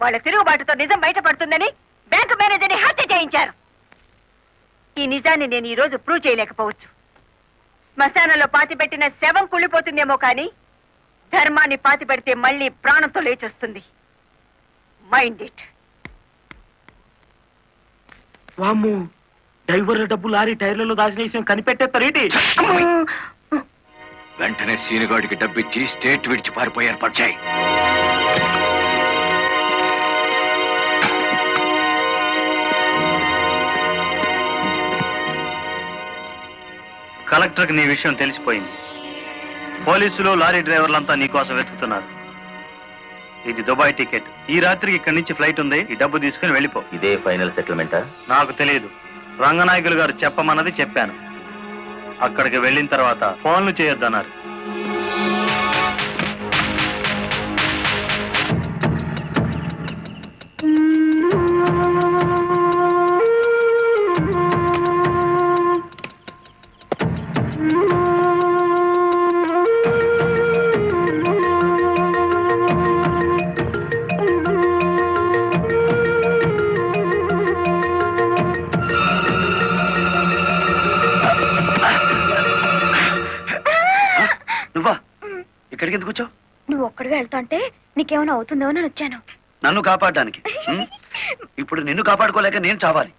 వాళ్ళ తిరుగుబాటుతో నిజం బయటపడుతుందని బ్యాంకు మేనేజర్ని హత్య చేయించారు. ఈ నిజాన్ని నేను ఈ రోజు ప్రూవ్ చేయలేకపోవచ్చు. శ్మశానంలో పాతిపెట్టిన శవం కుళ్ళిపోతుందేమో కానీ ధర్మాన్ని పాతిపెడితే మళ్ళీ ప్రాణంతో లేచొస్తుంది. Mind it. వామ్ము, డ్రైవర్ల డబ్బు లారీ టైర్లలో దాచిన విషయం కనిపెట్టేస్తారేంటి? వెంటనే సీనుగాడికి డబ్బిచ్చి స్టేట్ విడిచి పారిపోయి ఏర్పాటు చేయి. కలెక్టర్కి నీ విషయం తెలిసిపోయింది. పోలీసులు లారీ డ్రైవర్లంతా నీకోసం వెతుకుతున్నారు. ఇది దుబాయ్ టికెట్. ఈ రాత్రికి ఇక్కడి నుంచి ఫ్లైట్ ఉంది. ఈ డబ్బు తీసుకుని వెళ్ళిపో. ఇదే ఫైనల్ సెటిల్మెంటా? నాకు తెలియదు. రంగనాయకులు గారు చెప్పమన్నది చెప్పాను. అక్కడికి వెళ్ళిన తర్వాత ఫోన్లు చేయొద్దన్నారు. ఇక్కడికి ఎందుకు వచ్చావు? నువ్వు ఒక్కడిగా వెళ్తా అంటే నీకేమైనా అవుతుందో అని వచ్చాను. నన్ను కాపాడడానికి. ఇప్పుడు నిన్ను కాపాడుకోలేక నేను చావాలి.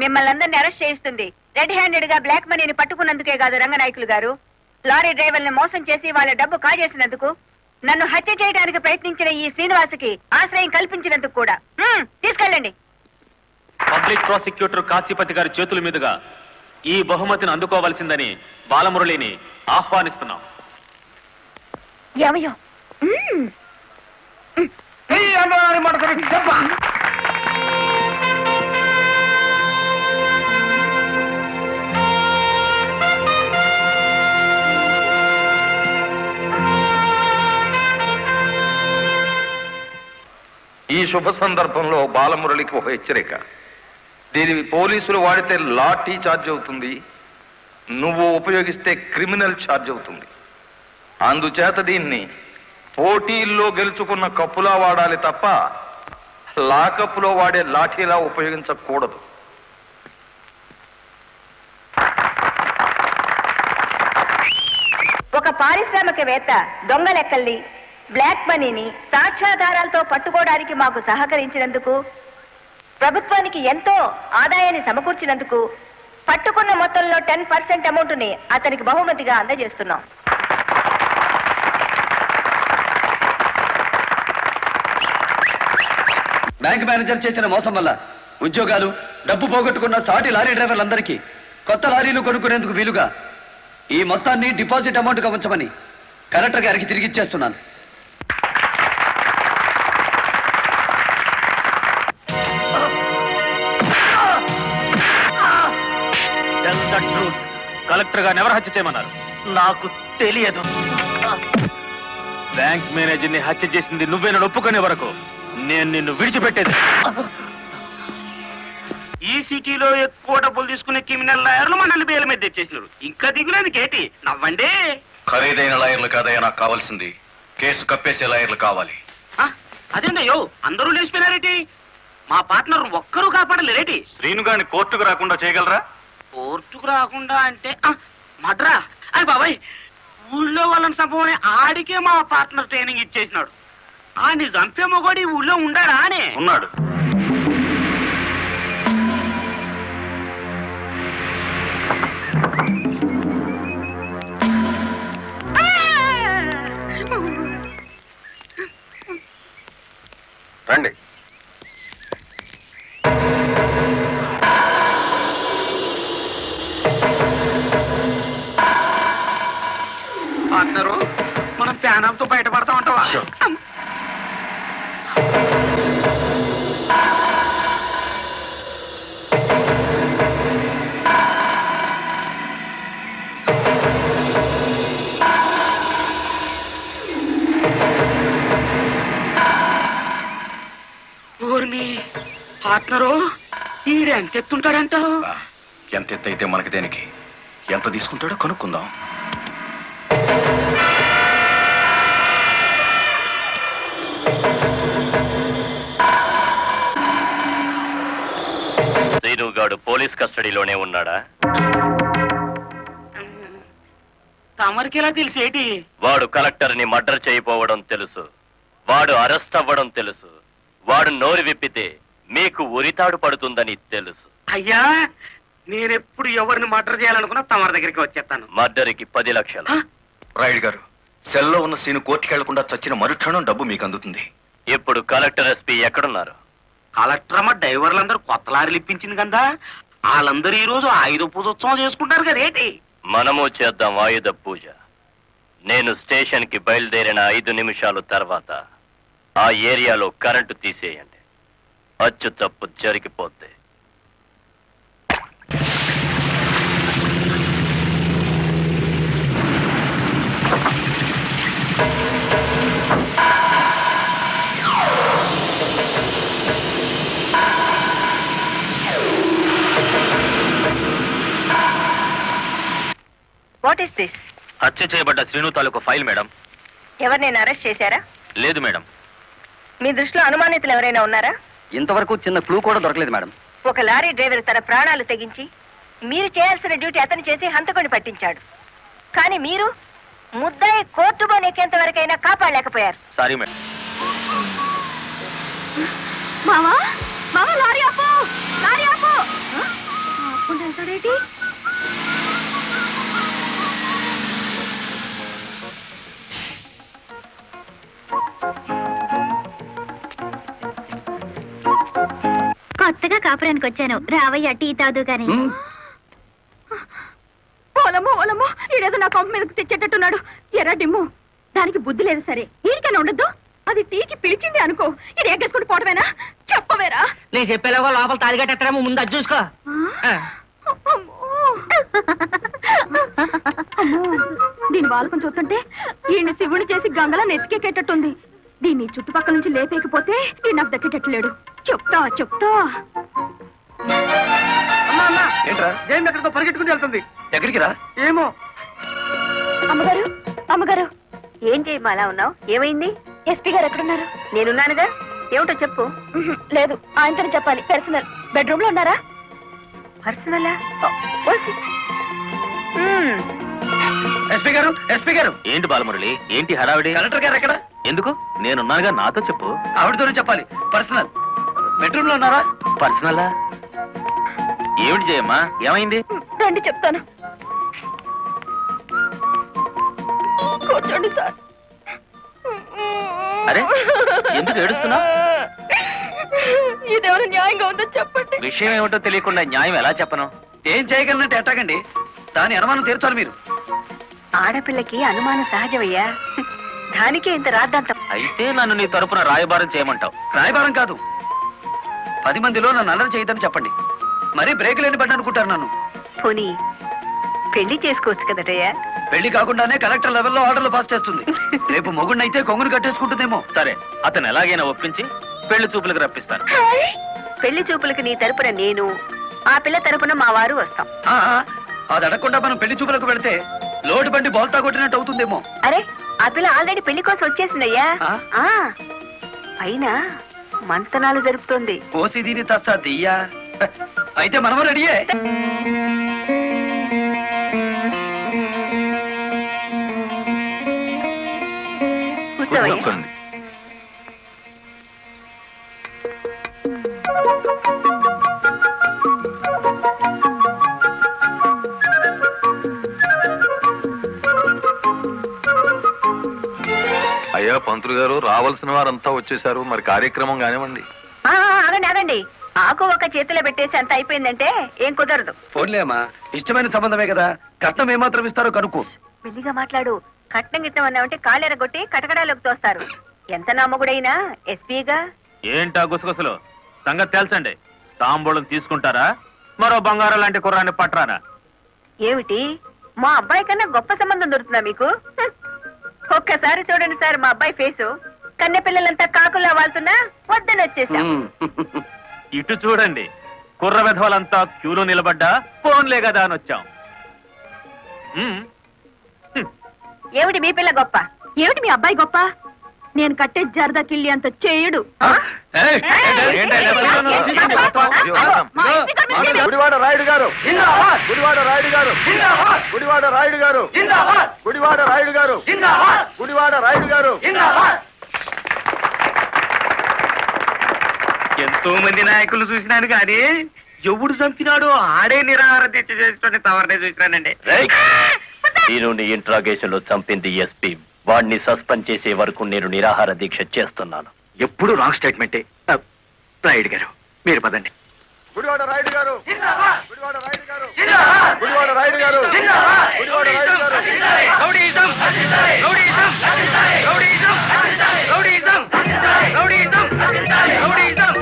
మిమ్మల్ని అందరినీ అరెస్ట్ చేయిస్తుంది. రెడ్ హ్యాండెడ్ గా బ్లాక్ మనీని పట్టుకున్నందుకే కాదు రంగనాయకులు గారు, లారీ డ్రైవర్ని మోసం చేసి వాళ్ళ డబ్బు కాజేసినందుకు, నన్ను హత్య చేయడానికి ప్రయత్నించిన ఈ శ్రీనివాసుకి ఆశ్రయం కల్పించినందుకు కూడా. తీసుకెళ్ళండి. పబ్లిక్ ప్రాసిక్యూటర్ కాశీపతి గారి చేతుల మీదుగా ఈ బహుమతిని అందుకోవలసిందని బాలమురళిని ఆహ్వానిస్తున్నాం. ఏమయ్యో ఈ శుభ సందర్భంలో బాలమురళికి ఒక హెచ్చరిక. దీని పోలీసులు వాడితే లాఠీ ఛార్జ్ అవుతుంది, నువ్వు ఉపయోగిస్తే క్రిమినల్ ఛార్జ్ అవుతుంది. అందుచేత దీన్ని పోటీల్లో గెలుచుకున్న కప్పులా వాడాలి తప్ప లాకప్పులో వాడే లాఠీలా ఉపయోగించకూడదు. ఒక పారిశ్రామికవేత్త దొంగ లెక్కల్ని, బ్లాక్ మనీని సాక్ష్యాధారాలతో పట్టుకోవడానికి మాకు సహకరించినందుకు, ప్రభుత్వానికి ఎంతో ఆదాయాన్ని సమకూర్చినందుకు పట్టుకున్న మొత్తంలో 10% అమౌంట్ని అతనికి బహుమతిగా అందజేస్తున్నాం. బ్యాంక్ మేనేజర్ చేసిన మోసం వల్ల ఉద్యోగాలు, డబ్బు పోగొట్టుకున్న సాటి లారీ డ్రైవర్లందరికీ కొత్త లారీలు కొనుక్కునేందుకు వీలుగా ఈ మొత్తాన్ని డిపాజిట్ అమౌంట్గా ఉంచమని కలెక్టర్ గారికి తిరిగిచ్చేస్తున్నాను. కలెక్టర్ గారిని ఎవరు హత్య చేయమన్నారు? నాకు తెలియదు. బ్యాంక్ మేనేజర్ని హత్య చేసింది నువ్వేనని ఒప్పుకునే వరకు నేను నిన్ను విడిచిపెట్టేది. ఈ సిటీలో ఎక్కువ డబ్బులు తీసుకునే క్రిమినల్ లాయర్లు మనల్ని బేల మీద తెచ్చేసినారు. ఇంకా దిగులేదు కేటి, నవ్వండి. ఖరీదైన లాయర్లు కాదయ్యా నాకు కావాల్సింది, కేసు కప్పేసే లాయర్లు కావాలి. అదేందయ్యో అందరూ లేచిపోయినారేటి? మా పార్ట్నర్ ఒక్కరూ కాపాడలేరేటి? శ్రీను గారిని కోర్టుకు రాకుండా చేయగలరా? కోర్టుకు రాకుండా అంటే మడ్రా. అయ్యి బాబాయ్, ఊళ్ళో వాళ్ళని చంపమని ఆడికే మా పార్ట్నర్ ట్రైనింగ్ ఇచ్చేసినాడు. ఆడిని చంపే మొగోడి ఊళ్ళో ఉండాడా అని? ఉన్నాడు. రండి. పార్ట్నరు, మనం ప్యానంతో బయటపడతా ఉంటావా? పార్ట్నరు, ఈడెంత ఎత్తుంటాడంట? ఎంత ఎత్తు అయితే మనకి దేనికి, ఎంత తీసుకుంటాడో కనుక్కుందాం. శ్రీనుగాడు పోలీస్ కస్టడీలోనే ఉన్నాడా? తమరికి ఎలా తెలిసేటి? వాడు కలెక్టర్ని మర్డర్ చేయబోవడం తెలుసు, వాడు అరెస్ట్ అవ్వడం తెలుసు, వాడు నోరు విప్పితే మీకు ఉరితాడు పడుతుందని తెలుసు. అయ్యా, నేనెప్పుడు ఎవరిని మర్డర్ చేయాలనుకున్నా తమరి దగ్గరికి వచ్చేస్తాను. మర్డర్కి 10 లక్షలు. రాయుడు గారు, సెల్లో ఉన్న సీను కోర్టుకి వెళ్లకుండా చచ్చిన మరుక్షణం డబ్బు మీకు అందుతుంది. ఇప్పుడు కలెక్టర్, ఎస్పీ ఎక్కడున్నారు? కలెక్టర్ అమ్మ డ్రైవర్లందరూ కొత్త లారీలు ఇప్పించింది కదా, వాళ్ళందరూ ఈ రోజు ఆయుధ పూజోత్సవం చేసుకుంటారు కదేటి? మనము చేద్దాం ఆయుధ పూజ. నేను స్టేషన్ కి బయలుదేరిన 5 నిమిషాలు తర్వాత ఆ ఏరియాలో కరెంటు తీసేయండి. అచ్చు తప్పు జరిగిపోద్ది. What is this? హత్య చేయబడ్డ శ్రీను తాలూకు ఫైల్ మేడం. ఎవరినైనా అరెస్ట్ చేశారా? లేదు మేడం. మీ దృష్టిలో అనుమానితులు ఎవరైనా ఉన్నారా? ఇంతవరకు చిన్న క్లూ కూడా దొరకలేదు మేడం. ఒక లారీ డ్రైవర్ తన ప్రాణాలు తెగించి మీరు చేయాల్సిన డ్యూటీ అతను చేసి హంతకుని పట్టించాడు. కానీ మీరు ముద్దాయి కోర్టు బోనెక్కేంత వరకైనా కాపాడలేకపోయారు. Sorry madam. మామా మామా లారీ ఆపు, లారీ ఆపు. ఆపుకుంటాడేంటి? కొత్తగా కాపురానికి వచ్చాను, రావయ్య టీ తాదు గాని. ఓలమ్మో ఓలమ్మో, ఈడేదో నా కొంప మీదకి తెచ్చేటట్టున్నాడు. ఎర్ర డిమ్ము, దానికి బుద్ధి లేదు. సరే ఈడికైనా ఉండద్దు, అది టీకి పిలిచింది అనుకో, ఇది ఎగ్గేసుకుంటూ పోవటమేనా? చెప్పవేరా? నేను చెప్పేలాగో లోపల తాలిగట్టేమో ముందు అది చూసుకో. దీని బాలకం చూస్తుంటే ఈయన శివుని చేసి గంగలా నెత్తికెక్కేటట్టుంది. దీన్ని చుట్టుపక్కల నుంచి లేపేకపోతే ఈ నాకు దక్కేటట్లేడు. చెప్తా చెప్తా. ఏంట్రా జైన్ ఎక్కడితో పరిగెట్టుకుని వెళ్తుంది. ఎక్కడికి రా? ఏమో. అమ్మగారు అమ్మగారు, ఏం చేయమా అలా ఉన్నావు? ఏమైంది? ఎస్పీ గారు ఎక్కడున్నారు? నేనున్నానుగా, ఏమిటో చెప్పు. లేదు, ఆయనతో చెప్పాలి. పర్సనల్. బెడ్రూమ్ లో ఉన్నారా? పర్సనలా? ఎస్పీ గారు, ఎస్పీ గారు. ఏంటి బాలమురళి, ఏంటి హడావిడి? కలెక్టర్ గారు ఎక్కడ? ఎందుకు? నేనున్నానుగా, నాతో చెప్పు. ఆవిడతోనే చెప్పాలి. పర్సనల్. బెడ్రూమ్ లో ఉన్నారా? పర్సనలా? ఏమిటి జయమ్మా, ఏమైంది? రండి చెప్తాను. కూర్చోండి సార్. అరే, ఎందుకు ఏడుస్తున్నావు? ఇదేమైనా న్యాయంగా ఉందో చెప్పండి. విషయం ఏమిటో తెలియకుండా న్యాయం ఎలా చెప్పను? ఏం చేయగలనంటే ఎట్టాగండి, దాని అనుమానం తీర్చాలి మీరు. ఆడపిల్లకి అనుమానం సహజమయ్యా, దానికే ఇంత రాద్దాంతం. అయితే నన్ను నీ తరపున రాయబారం చేయమంటావు? రాయబారం కాదు, 10 మందిలో నన్ను అల్లరి చేయదని చెప్పండి. మరీ బ్రేక్ లేని పడ్డ అనుకుంటారు నన్ను. పోనీ పెళ్లి చేసుకోవచ్చు కదటయ్యా. పెళ్లి కాకుండానే కలెక్టర్ లెవెల్లో ఆర్డర్లు పాస్ చేస్తుంది. రేపు మొగుడినైతే కొంగును కట్టేసుకుంటుందేమో. సరే, అతను ఎలాగైనా ఒప్పించి పెళ్లి చూపులకు రప్పిస్తాను. పెళ్లి చూపులకు నీ తరపున నేను, ఆ పిల్ల తరపున మా వారు వస్తాం. అది అడగకుండా మనం పెళ్లి చూపులకు వెళితే లోటు బండి బోల్తా కొట్టినట్టు అవుతుందేమో. అరే, ఆ పిల్ల ఆల్రెడీ పెళ్లి కోసం వచ్చేసిందయ్యా. పైన మంతనాలు జరుపుతోంది. పోసి దీని తస్తా దియ్యా. అయితే మనము రెడీయే. కూర్చోవయ్యా. అయ్యా పంతులు గారు, రావాల్సిన వారంతా వచ్చేసారు, మరి కార్యక్రమం కానివ్వండి. ఆగండి ఆగండి, ఆకు ఒక చేతిలో పెట్టేసి అంత అయిపోయిందంటే ఏం కుదరదు. పోన్లే అమ్మా, ఇష్టమైన సంబంధమే కదా, కట్నం ఏమాత్రం ఇస్తారో కనుక్కో. మెల్లిగా మాట్లాడు. కట్నం గిట్నం అన్నామంటే కాళ్ళెరగొట్టి కటకడాలోకి తోస్తారు. ఎంత నమ్మగుడైనా ఎస్పీగా. ఏంటా గుసగుసలు? సంగతి తెలుసండి. తాంబూలం తీసుకుంటారా, మరో బంగారం లాంటి కుర్రాన్ని పట్టరానా? ఏమిటి, మా అబ్బాయి కన్నా గొప్ప సంబంధం దొరుకుతుందా మీకు? ఒక్కసారి చూడండి సార్ మా అబ్బాయి ఫేసు. కన్నె పిల్లలంతా కాకుల్లా వాళ్తున్నా వద్దని వచ్చేసాం. ఇటు చూడండి, కుర్ర విధవలంతా క్యూలో నిలబడ్డా ఫోన్లే కదా అని వచ్చాం. ఏమిటి మీ పిల్ల గొప్ప? ఏమిటి మీ అబ్బాయి గొప్ప? నేను కట్టే జరదా కిల్లి అంత చేయడు. గుడివాడ రాయుడు గారు, గుడివాడ రాయుడు గారు, గుడివాడ రాయుడు గారు, గుడివాడ రాయుడు గారు, గుడివాడ రాయుడు గారు. ఎంతో మంది నాయకులు చూసినాను కానీ ఎవడు చంపినాడో ఆడే నిరాహార దీక్ష చేసిన తవరనే చూసినానండి. నేను ఇంట్రాగేషన్ లో చంపింది ఎస్పీ. వాడిని సస్పెండ్ చేసే వరకు నేను నిరాహార దీక్ష చేస్తున్నాను. ఎప్పుడు రాంగ్ స్టేట్మెంటే. రాయుడు గారు, మీరు పదండి. గుడివాడ రాయుడు గారు, గుడివాడ రాయుడు గారు, గుడివాడ రాయుడు గారు, గుడివాడ రాయుడు గారు. Rowdyism, rowdyism, rowdyism, rowdyism, rowdyism, rowdyism, rowdyism,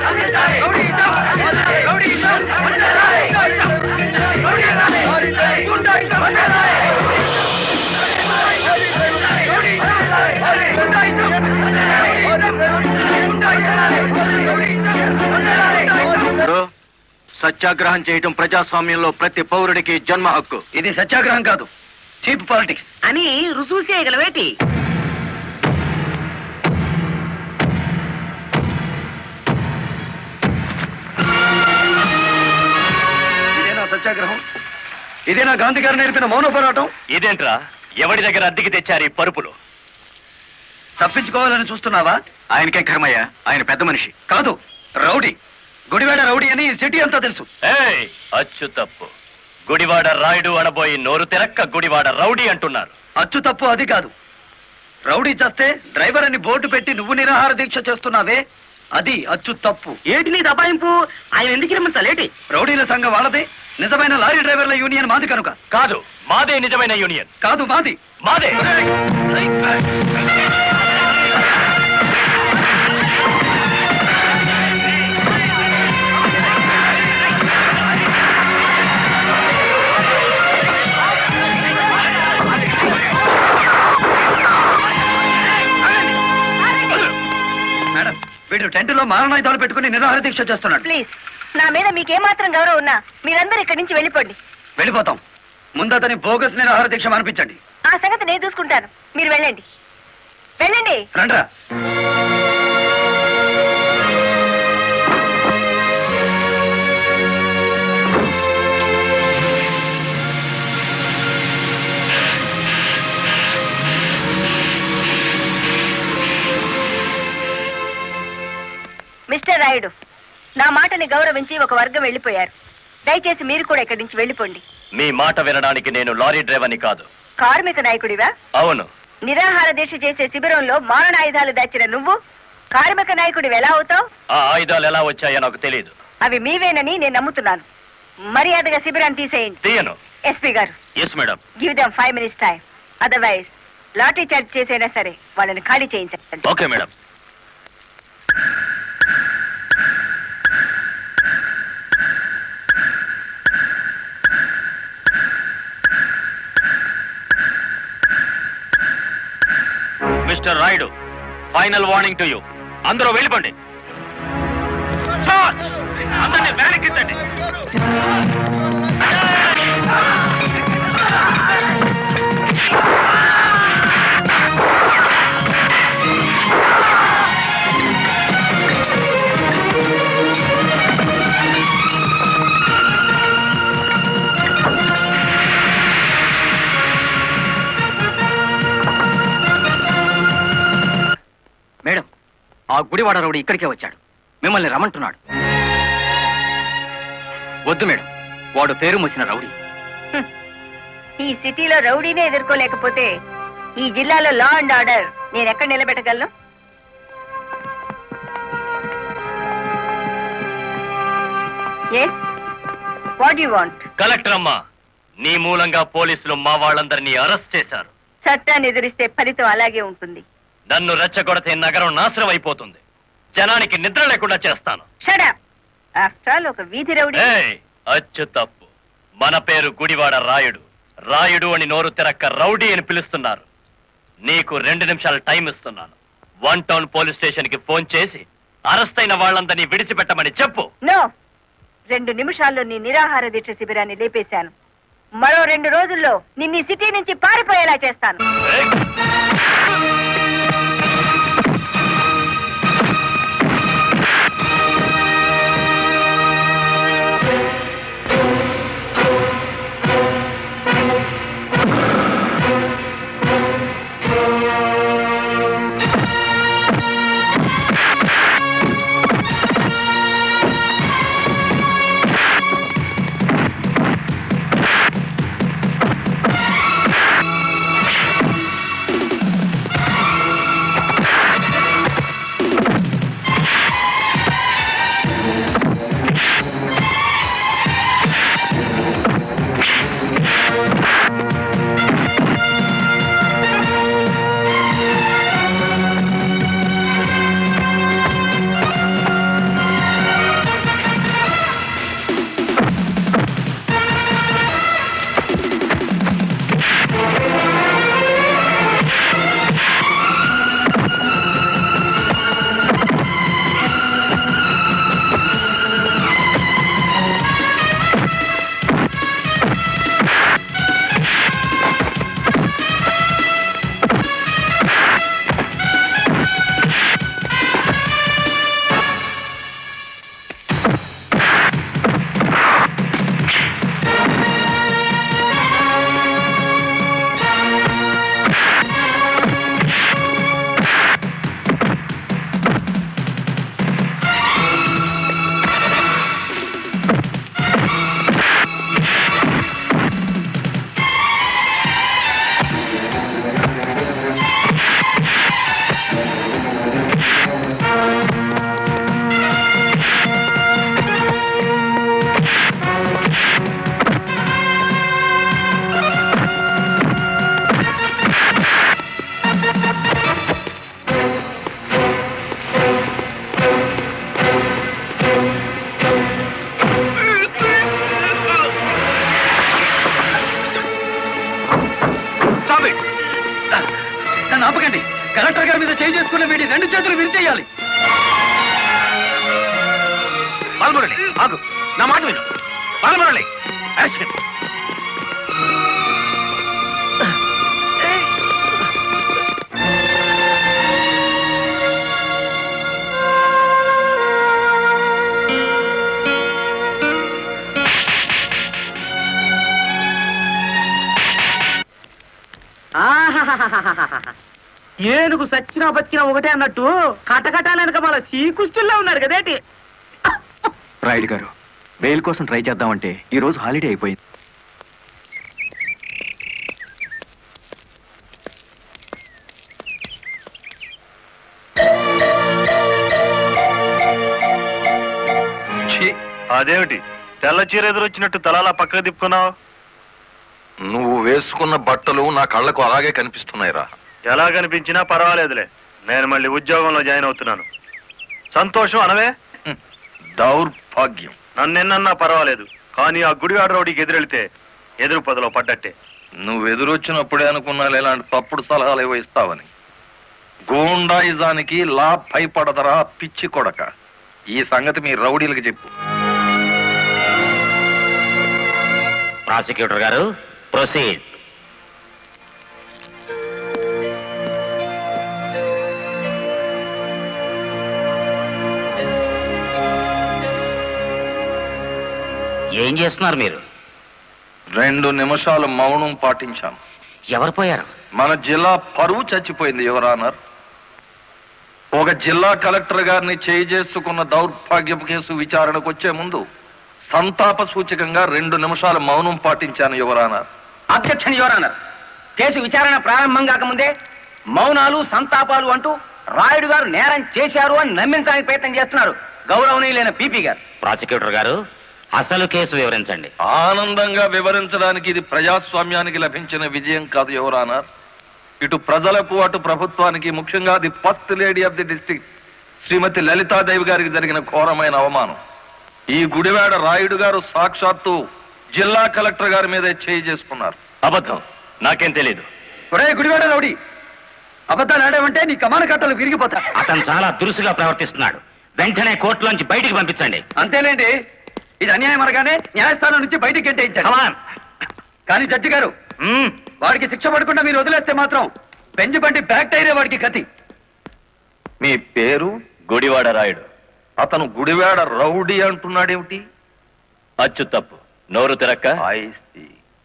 rowdyism, సత్యాగ్రహం చేయటం ప్రజాస్వామ్యంలో ప్రతి పౌరుడికి జన్మ హక్కు. ఇది సత్యాగ్రహం కాదు, చీప్ పాలిటిక్స్ అని రుసూసి చేయగలవేటి? ఇదేనా సత్యాగ్రహం? ఇదేనా గాంధీ గారు నేర్పిన మౌన పోరాటం? ఇదేంట్రా ఎవడి దగ్గర అద్దెకి తెచ్చారు ఈ పరుపులు? తప్పించుకోవాలని చూస్తున్నావా? ఆయనకే కర్మయ్య, ఆయన పెద్ద మనిషి కాదు, రౌడీ. గుడివాడ రౌడీ అని సిటీ అంతా తెలుసు. ఏయ్ అచ్చు తప్పు. గుడివాడ రాయుడు అనబోయి నోరు తెరక్క గుడివాడ రౌడీ అంటున్నారు. అచ్చు తప్పు అది కాదు. రౌడీ చేస్తే డ్రైవర్ అని బోర్డు పెట్టి నువ్వు నిరాహార దీక్ష చేస్తున్నావే, అది అచ్చు తప్పు. ఏటి నీ దబాయింపు? ఆయన ఎందుకు రమ్మంటాలేటి? రౌడీల సంఘం వాళ్ళదే, నిజమైన లారీ డ్రైవర్ల యూనియన్ మాది కనుక. కాదు, మాదే నిజమైన యూనియన్. కాదు, మాది. మాదే. మేడం, వీడు టెంట్లో మారణాయుధాలు పెట్టుకుని నిరాహార దీక్ష చేస్తున్నాడు. ప్లీజ్, నా మీద మీకేమాత్రం గౌరవం ఉన్నా మీరందరూ ఇక్కడి నుంచి వెళ్ళిపోండి. వెళ్ళిపోతాం. ముందు అతని బోగస్ నిరాహార దీక్ష మానిపించండి. ఆ సంగతి నేను చూసుకుంటాను, మీరు వెళ్ళండి. వెళ్ళండి. రండ్రా. మిస్టర్ రాయుడు, నా మాటని గౌరవించి ఒక వర్గం వెళ్ళిపోయారు. దయచేసి మీరు కూడా ఇక్కడి నుంచి వెళ్ళిపోండి. మీ మాట వినడానికి నేను లారీ డ్రైవర్ని కాదు. కార్మిక నాయకుడివా? అవును. నిరాహార దీక్ష చేసే శిబిరంలో మారణాయుధాలు దాచిన నువ్వు కార్మిక నాయకుడివి ఎలా అవుతావు? ఆ ఆయుధాలు ఎలా వచ్చాయో నాకు తెలియదు. అవి మీవేనని నేను నమ్ముతున్నాను. మర్యాదగా శిబిరాన్ని తీసేయండి. తీయను. ఎస్పీ గారు, yes madam. Give them 5 minutes time. Otherwise lathi charge చేసైనా సరే వాళ్ళని ఖాళీ చేయించండి. Okay madam. Mister Rayudu, final warning to you. అందరూ వెళ్ళిపోండి. అందరినీ బ్యానెక్కించండి. మేడం, ఆ గుడివాడ రౌడీ ఇక్కడికే వచ్చాడు. మిమ్మల్ని రమ్మంటున్నాడు. వద్దు మేడం, వాడు పేరు మోసిన రౌడీ. ఈ సిటీలో రౌడీనే ఎదుర్కోలేకపోతే ఈ జిల్లాలో లా అండ్ ఆర్డర్ నేను ఎక్కడ నిలబెట్టగలను? Yes, what you want? Collector అమ్మా, నీ మూలంగా పోలీసులు మా వాళ్ళందరినీ అరెస్ట్ చేశారు. చట్టాన్ని ఎదిరిస్తే ఫలితం అలాగే ఉంటుంది. నన్ను రెచ్చగొడితే నగరం నాశనం అయిపోతుంది. జనానికి నిద్ర లేకుండా చేస్తాను. Shut up. ఆఫ్టర్ ఆల్ ఒక వీధి రౌడీ. ఏయ్, అచ్చు తప్పు. మన పేరు గుడివాడ రాయుడు. రాయుడు అని నోరు తెరక్క రౌడీ అని పిలుస్తున్నారు. నీకు 2 నిమిషాలు టైం ఇస్తున్నాను. 1 టౌన్ పోలీస్ స్టేషన్ కి ఫోన్ చేసి అరెస్ట్ అయిన వాళ్ళందరినీ విడిచిపెట్టమని చెప్పు. నో, 2 నిమిషాల్లో నీ నిరాహార దీక్ష శిబిరాన్ని లేపేశాను. మరో 2 రోజుల్లో నిన్ను ఈ సిటీ నుంచి పారిపోయేలా చేస్తాను. నన్ను ఆపకండి. కలెక్టర్ గారి మీద చేయి చేసుకున్న వీడి 2 చేతులు విరిచేయాలి. బాలమురళి ఆగు, నా మాట విను. బాలమురళి ఏనుగు సచ్చినా బతికినా ఒకటే అన్నట్టు కటకటాలనక మన శ్రీకృష్ణుల్లో ఉన్నారు కదేటి. రాయుడు గారు, బెయిల్ కోసం ట్రై చేద్దామంటే ఈ రోజు హాలిడే అయిపోయింది. అదేమిటి తెల్ల చీర ఎదురొచ్చినట్టు తలాలా పక్కకు తిప్పుకున్నావు? నువ్వు వేసుకున్న బట్టలు నా కళ్ళకు అలాగే కనిపిస్తున్నాయిరా. ఎలా కనిపించినా పర్వాలేదులే, నేను మళ్ళీ ఉద్యోగంలో జాయిన్ అవుతున్నాను. సంతోషం అనవే. దౌర్భాగ్యం. నన్నెన్నన్నా పర్వాలేదు, కానీ ఆ గుడివాడ రౌడీకి ఎదురెళ్తే ఎదురు పదలో పడ్డట్టే. నువ్వు ఎదురొచ్చినప్పుడే అనుకున్నా ఇలాంటి తప్పుడు సలహాలు ఏవో ఇస్తావని. గూండాయిజానికి లా భయపడదరా పిచ్చి కొడక. ఈ సంగతి మీ రౌడీలకు చెప్పు. ప్రాసిక్యూటర్ గారు, ప్రొసీడ్. ఏం చేస్తున్నారు మీరు? 2 నిమిషాలు మౌనం పాటించాను. ఎవరు పోయారు? మన జిల్లా పరువు చచ్చిపోయింది యువర్ ఆనర్. ఒక జిల్లా కలెక్టర్ గారిని చేసుకున్న దౌర్భాగ్యపు కేసు విచారణకు వచ్చే ముందు సంతాప సూచకంగా 2 నిమిషాలు మౌనం పాటించాను your honour. Objection your honour. Case విచారణ ప్రారంభం కాకముందే మౌనాలు సంతాపాలు అంటూ రాయుడు గారు నేరం చేశారు అని నమ్మించడానికి ప్రయత్నం చేస్తున్నారు గౌరవనీయులైన పీపీ గారు. ప్రాసిక్యూటర్ గారు, అసలు కేసు వివరించండి. ఆనందంగా వివరించడానికి ఇది ప్రజాస్వామ్యానికి లభించిన విజయం కాదు యువర్ ఆనర్. ఇటు ప్రజలకు అటు ప్రభుత్వానికి, ముఖ్యంగా the first lady of the district Shrimati Lalithadevi గారికి జరిగిన ఘోరమైన అవమానం. ఈ గుడివాడ రాయుడు గారు సాక్షాత్తు జిల్లా కలెక్టర్ గారి మీద చేసుకున్నారు. అబద్ధం, నాకేం తెలీదు. గుడివాడ రౌడీ, అబద్ధాలు ఆడామంటే నీ కమాన కట్టలు విరిగిపోతా. అతను చాలా దురుసుగా ప్రవర్తిస్తున్నాడు. వెంటనే కోర్టులోంచి బయటికి పంపించండి. అంతేలేండి, ఇది అన్యాయం అనగానే న్యాయస్థానం నుంచి బయటికి గెంటేయించాడు. కానీ జడ్జి గారు, వాడికి శిక్ష పడకుండా మీరు వదిలేస్తే మాత్రం బెంచ్ బండి బ్యాక్ టైరే వాడికి గతి. మీ పేరు? గుడివాడ రాయుడు. అతను గుడివాడ రౌడీ అంటున్నాడేమిటి? అచ్చు తప్పు, నోరు తిరక్క.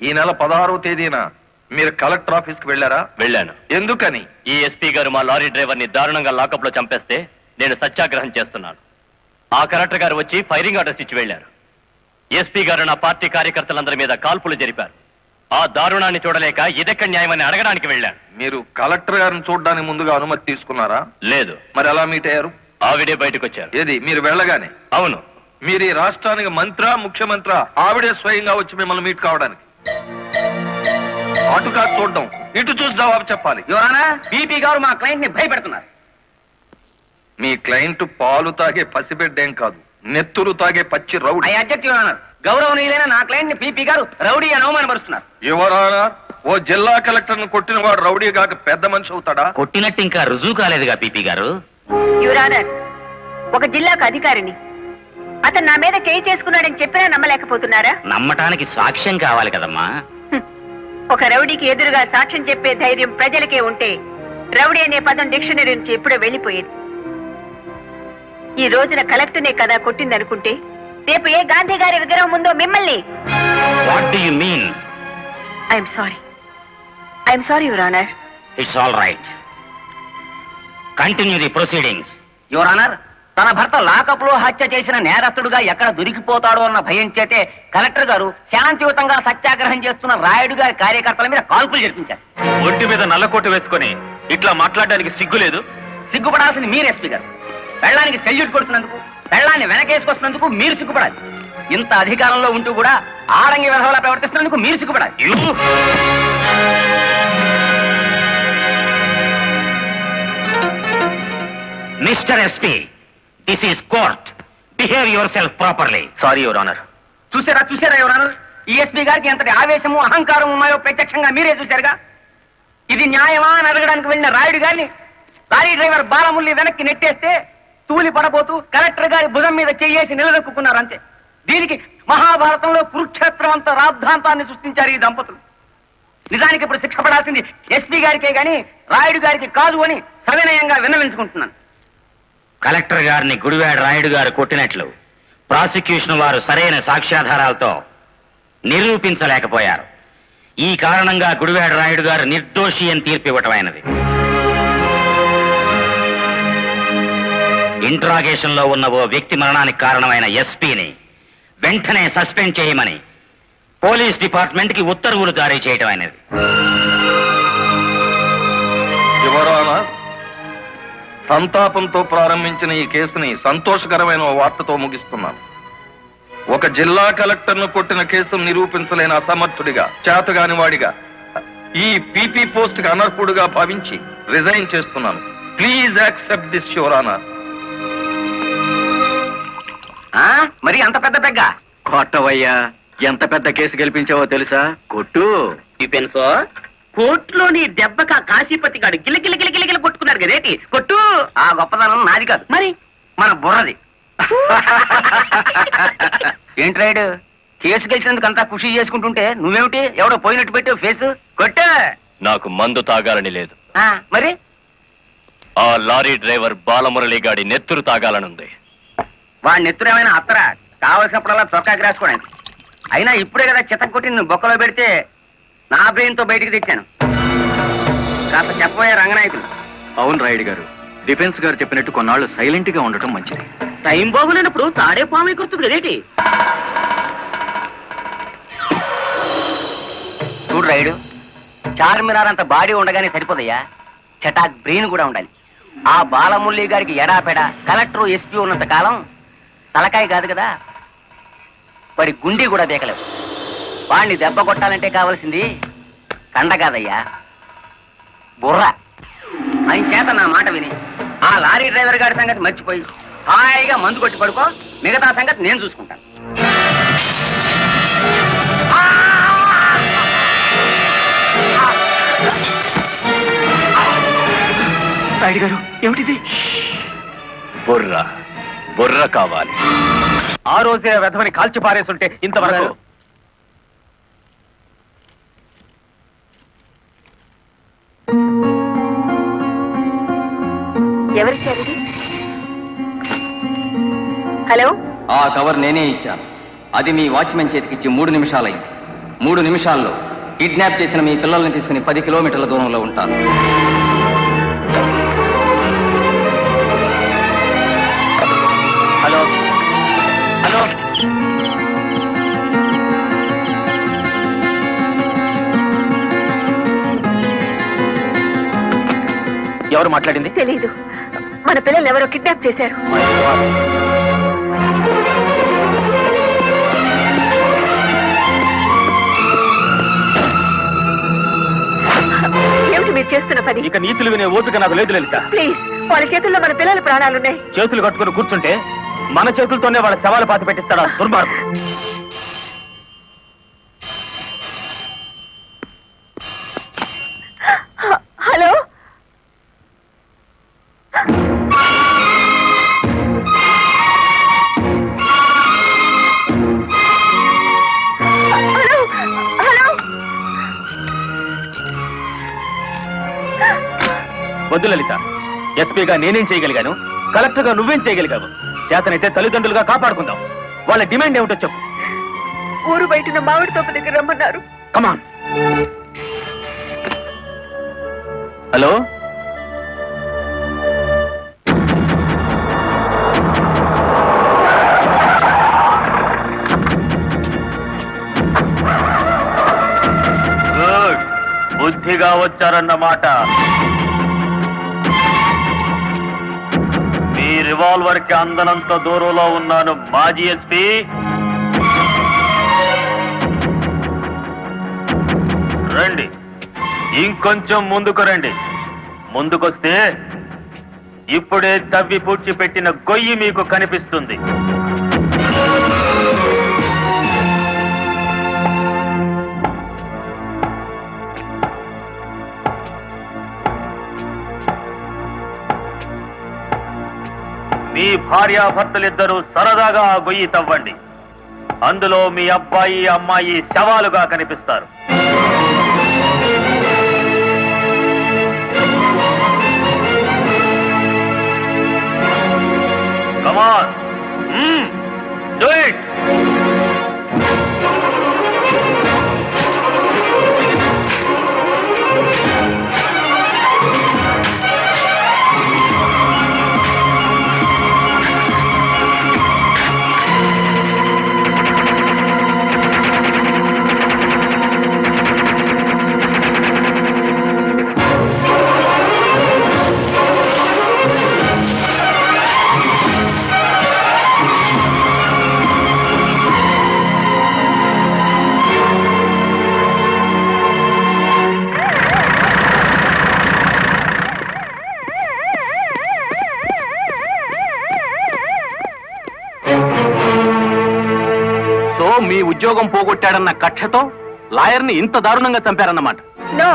ఈ నెల 16వ తేదీన మీరు కలెక్టర్ ఆఫీస్ కి వెళ్ళారా? వెళ్ళాను. ఎందుకని? ఈ ఎస్పీ గారు మా లారీ డ్రైవర్ ని దారుణంగా లాకప్ లో చంపేస్తే నేను సత్యాగ్రహం చేస్తున్నాను. ఆ కలెక్టర్ గారు వచ్చి ఫైరింగ్ ఆర్డర్స్ ఇచ్చి వెళ్లారు. ఎస్పీ గారు నా పార్టీ కార్యకర్తలందరి మీద కాల్పులు జరిపారు. ఆ దారుణాన్ని చూడలేక ఇదెక్కడ న్యాయమని అడగడానికి వెళ్ళాను. మీరు కలెక్టర్ గారిని చూడడానికి ముందుగా అనుమతి తీసుకున్నారా? లేదు. మరి ఎలా మీట్ అయ్యారు? ఆవిడే బయటకు వచ్చారు. ఏది, మీరు వెళ్ళగానే? అవును. మీరు ఈ రాష్ట్రానికి మంత్రా, ముఖ్యమంత్రి? ఆవిడే స్వయంగా వచ్చి మిమ్మల్ని మీట్ కావడానికి? అటు కాదు చూడడం, ఇటు చూసి జవాబు చెప్పాలి. యువరానా, పీపీ గారు మా క్లయింట్ ని భయపెడుతున్నారు. మీ క్లయింట్ పాలు తాగే పసిబిడ్డేం కాదు, నెత్తురు తాగే పచ్చి రౌడీ. గౌరవనీయులైన నా క్లయింట్ ని పీపీ గారు రౌడీ అని అవమానపరుస్తున్నారు. యువరానా, ఓ జిల్లా కలెక్టర్ ను కొట్టిన వాడు రౌడీ కాక పెద్ద మనిషి అవుతాడా? కొట్టినట్టు ఇంకా రుజువు కాలేదుగా పీపీ గారు. యువరానర్, ఒక జిల్లాకు అధికారిని అతను నా మీద చేసుకున్నాడని చెప్పినా నమ్మలేకపోతున్నారా? నమ్మటానికి సాక్ష్యం కావాలి కదమ్మా. ఒక రౌడీకి ఎదురుగా సాక్ష్యం చెప్పే ధైర్యం ప్రజలకే ఉంటే రౌడీ అనే పదం డిక్షనరీ నుంచి ఎప్పుడో వెళ్ళిపోయేది. ఈ రోజున కలెక్టర్నే కదా కొట్టిందనుకుంటే రేపు ఏ గాంధీ గారి విగ్రహం ఉందో మిమ్మల్ని. What do you mean? I'm sorry your honour. It's all right. Continue the proceedings. Your honour, తన భర్త లాకప్ లో హత్య చేసిన నేరస్తుడుగా ఎక్కడ దొరికిపోతాడో అన్న భయం చేతే కలెక్టర్ గారు శాంతియుతంగా సత్యాగ్రహం చేస్తున్న రాయుడు గారి కార్యకర్తల మీద కాల్పులు జరిపించారు. ఒంటి మీద నల్లకోటు వేసుకొని ఇట్లా మాట్లాడడానికి సిగ్గులేదు? సిగ్గుపడాల్సింది మీరు ఎస్పీ గారు. పెళ్ళానికి సెల్యూట్ కొడుతున్నందుకు, పెళ్ళాన్ని వెనకేసుకొస్తున్నందుకు మీరు సిగ్గుపడాలి. ఇంత అధికారంలో ఉంటూ కూడా ఆరంగి విధవలా ప్రవర్తిస్తున్నందుకు మీరు సిగ్గుపడాలి. Mister SP, this is court. Behave yourself properly. Sorry your honour. చూసారా యువర్ ఆనర్, ఈ ఎస్పీ గారికి ఎంతటి ఆవేశము, అహంకారం ఉన్నాయో ప్రత్యక్షంగా మీరే చూశారుగా. ఇది న్యాయమా అని అడగడానికి వెళ్ళిన రాయుడు గారిని లారీ డ్రైవర్ బాలముల్లి వెనక్కి నెట్టేస్తే తూలి పడబోతూ కలెక్టర్ గారి భుజం మీద చెయ్యేసి నిలదొక్కున్నారు అంతే. దీనికి మహాభారతంలో కురుక్షేత్రం అంత రాద్ధాంతాన్ని సృష్టించారు ఈ దంపతులు. నిజానికి ఇప్పుడు శిక్ష పడాల్సింది ఎస్పీ గారికే గాని రాయుడు గారికి కాదు అని సవినయంగా విన్నవించుకుంటున్నాను. కలెక్టర్ గారిని గుడివాడ రాయుడు గారు కొట్టినట్లు ప్రాసిక్యూషన్ వారు సరైన సాక్ష్యాధారాలతో నిరూపించలేకపోయారు. ఈ కారణంగా గుడివాడ రాయుడు గారు నిర్దోషి అని తీర్పు ఇవ్వటమైనది. ఇంట్రాగేషన్ లో ఉన్న ఓ వ్యక్తి మరణానికి కారణమైన ఎస్పీని వెంటనే సస్పెండ్ చేయమని పోలీస్ డిపార్ట్మెంట్ కి ఉత్తర్వులు జారీ చేయటం అయినది. సంతాపంతో ప్రారంభించిన ఈ కేసుని సంతోషకరమైన వార్తతో ముగిస్తున్నాను. ఒక జిల్లా కలెక్టర్ను కొట్టిన కేసును నిరూపించలేని అసమర్థుడిగా, చేతగాని వాడిగా, ఈ పీపీ పోస్ట్ కి అనర్హుడుగా భావించి రిజైన్ చేస్తున్నాను. Please accept this your honour. మరి అంత పెద్ద పెగ్గ కొట్టవయ్యా. ఎంత పెద్ద కేసు గెలిపించావో తెలుసా? కొట్టు. పెన్సో కోర్టులోని దెబ్బక కాశీపతి గాడు గిలగిల కొట్టుకున్నారు కదేటి. కొట్టు. ఆ గొప్పదనం నాది కాదు, మరి మన బుర్రది. ఏంటి రైడ్, కేసు గెలిచినందుకు అంతా ఖుషి చేసుకుంటుంటే నువ్వేమిటి ఎవడో పోయినట్టు పెట్టావు ఫేసు? కొట్టు. నాకు మందు తాగాలని లేదు, మరి ఆ లారీ డ్రైవర్ బాలమురళి గాడి నెత్తురు తాగాలనుంది. వాడి నెత్తురు ఏమైనా అత్తరా? కావలసినప్పుడల్లా చొక్కాకి రాసుకోవడానికి. అయినా ఇప్పుడే కదా చిత్తం కొట్టి నువ్వు బొక్కలో పెడితే నా బ్రెయిన్ తో బయటికి తెచ్చాను. కాస్త చెప్పబోయే రంగనాయకులు. అవును రాయుడు గారు, డిఫెన్స్ గారు చెప్పినట్టు కొన్నాళ్ళు సైలెంట్ గా ఉండటం మంచిది. టైం బాగులేనప్పుడు తాడే పాము ఎగురుతుంది కదేటి. చూడు రైడు, చార్మినార్ అంత బాడీ ఉండగానే సరిపోదయ్యా, చటాక్ బ్రెయిన్ కూడా ఉండాలి. ఆ బాలమురళి గారికి ఎడాపెడా కలెక్టర్ ఎస్పీ ఉన్నంత కాలం తలకాయ కాదు కదా, వాడి గుండీ కూడా బేకలేవు. వాడిని దెబ్బ కొట్టాలంటే కావాల్సింది కండ కాదయ్యా, బుర్ర. ఆయన చేత నా మాట విని ఆ లారీ డ్రైవర్ గారి సంగతి మర్చిపోయి హాయిగా మందు కొట్టి పడుకో, మిగతా సంగతి నేను చూసుకుంటాను. రాయుడు గారు, ఏమిటిది? బుర్ర బుర్ర కావాలి. ఆ రోజే వెధవని కాల్చి పారేస్తుంటే ఇంతవరకు ఎవరిచ్చారు? హలో, ఆ కవర్ నేనే ఇచ్చాను. అది మీ వాచ్మెన్ చేతికిచ్చి 3 నిమిషాలైంది. 3 నిమిషాల్లో కిడ్నాప్ చేసిన మీ పిల్లల్ని తీసుకుని 10 కిలోమీటర్ల దూరంలో ఉంటాను. హలో హలో, ఎవరు మాట్లాడింది? తెలీదు. మన పిల్లలు ఎవరో కిడ్నాప్ చేశారు. ఏమిటి మీరు చేస్తున్న పని? ఇక నీతులు వినే ఓపిక నాకు లేదు లలిత. ప్లీజ్, వాళ్ళ చేతుల్లో మన పిల్లల ప్రాణాలున్నాయి. చేతులు కట్టుకుని కూర్చుంటే మన చేతులతోనే వాళ్ళ శవాలు పాతి పెట్టిస్తాడా దుర్మార్గుడు. హలో, వద్దు లలిత, ఎస్పీగా నేనేం చేయగలిగాను, కలెక్టర్గా నువ్వేం చేయగలిగావు? చేతనైతే తల్లిదండ్రులుగా కాపాడుకుందాం. వాళ్ళ డిమాండ్ ఏమిటో చెప్పు. ఊరు బయట మామిడి తోపు దగ్గర రమ్మన్నారు. కమాన్. హలో, గుడ్, బుద్ధిగా వచ్చారన్నమాట. మీ రివాల్వర్ కి అందనంత దూరంలో ఉన్నాను మాజీ ఎస్పీ. రండి, ఇంకొంచెం ముందుకు రండి. ముందుకొస్తే ఇప్పుడే తవ్వి పూడ్చిపెట్టిన గొయ్యి మీకు కనిపిస్తుంది. భార్యాభర్తలిద్దరూ సరదాగా ఆ గొయ్యి తవ్వండి. అందులో మీ అబ్బాయి అమ్మాయి శవాలుగా కనిపిస్తారు. Come on. Do it. మీ ఉద్యోగం పోగొట్టాడన్న కక్షతో లాయర్ని ఇంత దారుణంగా చంపారన్నమాట. నో,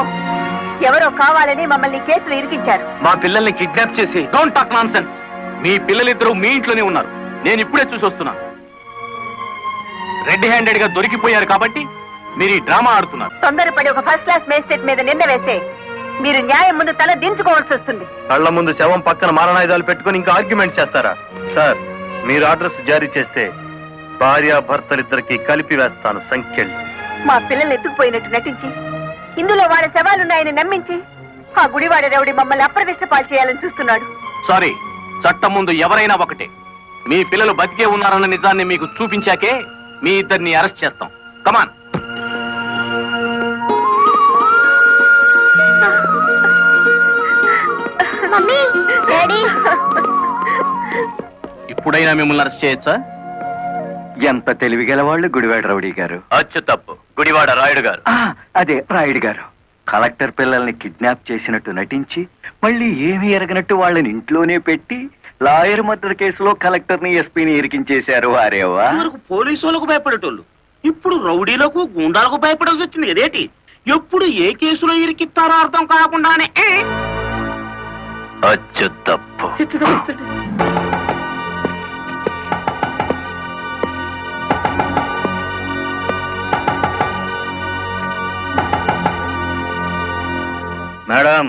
ఎవరో కావాలని మమ్మల్ని కేసులు ఇరికించారు. మా పిల్లల్ని కిడ్నాప్ చేసి డోంట్ టాక్ నాన్సెన్స్. మీ పిల్లలిద్దరూ మీ ఇంట్లోనే ఉన్నారు. నేను ఇప్పుడే చూసి వస్తున్నాను. రెడ్ హ్యాండెడ్ గా దొరికిపోయారు కాబట్టి మీరు ఈ డ్రామా ఆడుతున్నారు. తొందరపడి ఒక ఫస్ట్ క్లాస్ మేజిస్ట్రేట్ మీద నింద వేస్తే మీరు న్యాయం ముందు తల దించుకోవాల్సి వస్తుంది. కళ్ల ముందు శవం పక్కన మారణాయుధాలు పెట్టుకుని ఇంకా ఆర్గ్యుమెంట్ చేస్తారా? సార్, మీరు అడ్రస్ జారీ చేస్తే భార్యాభర్తలిద్దరికి కలిపి వేస్తాను సంఖ్యలు. మా పిల్లలు ఎత్తుకుపోయినట్టు నటించి ఇందులో వాడి శవాలున్నాయని నమ్మించి ఆ గుడివాడ రౌడీ మమ్మల్ని అప్రదిష్ట పాలు చేయాలని చూస్తున్నాడు. సారీ, చట్టం ముందు ఎవరైనా ఒకటే. మీ పిల్లలు బతికే ఉన్నారన్న నిజాన్ని మీకు చూపించాకే మీ ఇద్దరిని అరెస్ట్ చేస్తాం. కమాన్. ఇప్పుడైనా మిమ్మల్ని అరెస్ట్ చేయొచ్చా? ఎంత తెలివిగల వాళ్ళు గుడివాడ రౌడీ గారు. అచ్చు తప్పు, గుడివాడ రాయుడు గారు. అదే రాయుడు గారు. కలెక్టర్ పిల్లల్ని కిడ్నాప్ చేసినట్టు నటించి మళ్ళీ ఏమీ ఎరగనట్టు వాళ్ళని ఇంట్లోనే పెట్టి లాయర్ మర్డర్ కేసులో కలెక్టర్ ని ఎస్పీని ఇరికించేశారు. వారేవా పోలీసు వాళ్ళకు భయపడేటోళ్ళు ఇప్పుడు రౌడీలకు గుండాలకు భయపడాల్సి వచ్చింది కదేటి? ఎప్పుడు ఏ కేసులో ఇరికిస్తారో అర్థం కాకుండానే అచ్చు తప్పు. మేడం,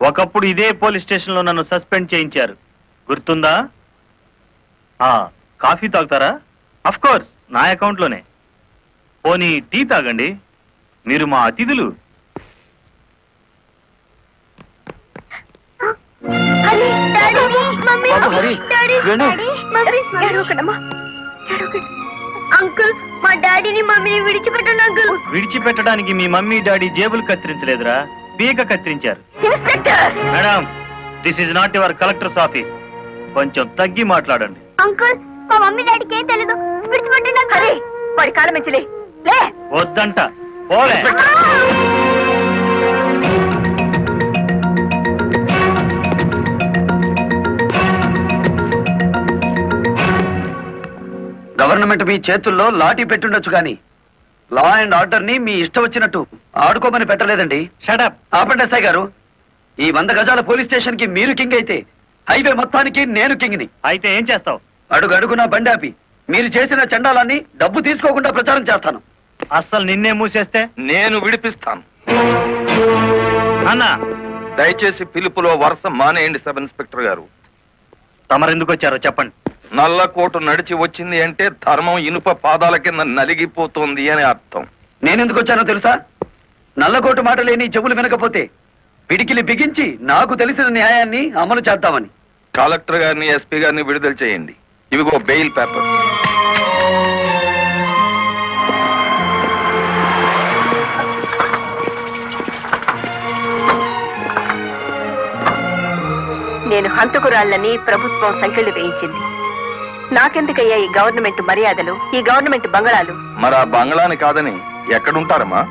ఒకప్పుడు ఇదే పోలీస్ స్టేషన్ లో నన్ను సస్పెండ్ చేయించారు, గుర్తుందా? కాఫీ తాగుతారా? అఫ్ కోర్స్, నా అకౌంట్ లోనే. పోనీ టీ తాగండి, మీరు మా అతిథులు. అంకుల్, మా డాడీని మమ్మీని విడిచిపెట్టండి అంకుల్. విడిచిపెట్టడానికి మీ మమ్మీ డాడీ జేబులు కత్తిరించలేదురా, పీక కత్తిరించారు. Madam, this is not your collector's office. కొంచెం తగ్గి మాట్లాడండి. అంకుల్, మా మమ్మీ డాడీకి ఏం తెలీదు, విడిచిపెట్టండి అంకుల్. వాడి కాలం మంచిలే. వద్దంట, పోలే. గవర్నమెంట్ మీ చేతుల్లో లాఠీ పెట్టుండొచ్చు కానీ లా అండ్ ఆర్డర్ ని మీ ఇష్టం వచ్చినట్టు ఆడుకోమని పెట్టలేదండి. షటప్. ఆపండి ఎస్ఐ గారు. ఈ 100 గజాల పోలీస్ స్టేషన్ కి మీరు కింగ్ అయితే హైవే మొత్తానికి నేను కింగ్ని. అయితే ఏం చేస్తావు? అడుగు అడుగునా బండి ఆపి మీరు చేసిన చండాలాన్ని డబ్బు తీసుకోకుండా ప్రచారం చేస్తాను. అస్సలు నిన్నే మూసేస్తే నేను విడిపిస్తాను. అన్న, దయచేసి పిలుపులో వరుస మానేయండి సబ్ ఇన్స్పెక్టర్ గారు. తమరెందుకు వచ్చారో చెప్పండి. నల్లకోటు నడిచి వచ్చింది అంటే ధర్మం ఇనుప పాదాల కింద నలిగిపోతుంది అని అర్థం. నేనెందుకు వచ్చానో తెలుసా? నల్లకోటు మాట లేని చెవులు వినకపోతే పిడికిలి బిగించి నాకు తెలిసిన న్యాయాన్ని అమలు చేద్దామని. కలెక్టర్ గారిని, ఎస్పీ గారిని విడుదల చేయండి. ఇవిగో బెయిల్ పేపర్. నేను హంతకురాళ్లని ప్రభుత్వం సంఖ్యలు వేయించింది. నాకెందుకయ్యా ఈ గవర్నమెంట్ మర్యాదలు, ఈ గవర్నమెంట్ బంగళాలు? మరి ఆ బంగ్లాని కాదని ఎక్కడుంటారమ్మా?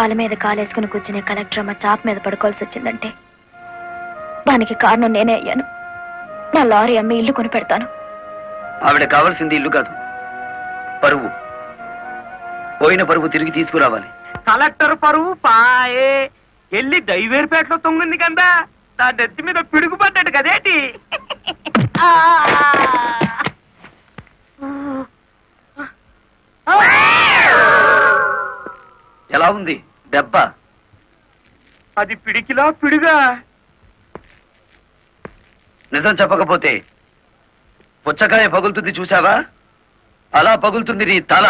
కాలు మీద కాలేసుకుని కూర్చునే కలెక్టర్ అమ్మ చాప్ మీద పడుకోవాల్సి వచ్చిందంటే దానికి కారణం నేనే అయ్యాను. నా లారీ అమ్మి ఇల్లు కొని పెడతాను. ఆవిడ కావాల్సింది ఇల్లు కాదు, పరువు. పోయిన పరువు తిరిగి తీసుకురావాలి. కలెక్టర్ పరువు పాయే వెళ్ళి దైవేరుపేటలో తొంగింది కదా, నా నెత్తి మీద పిడుగు పడ్డాడు కదేటి. ఎలా ఉంది దెబ్బ? అది పిడికిలా పిడుగా. నిజం చెప్పకపోతే పుచ్చకాయ పగులుతుంది చూసావా? అలా పగులుతుంది నీ తల.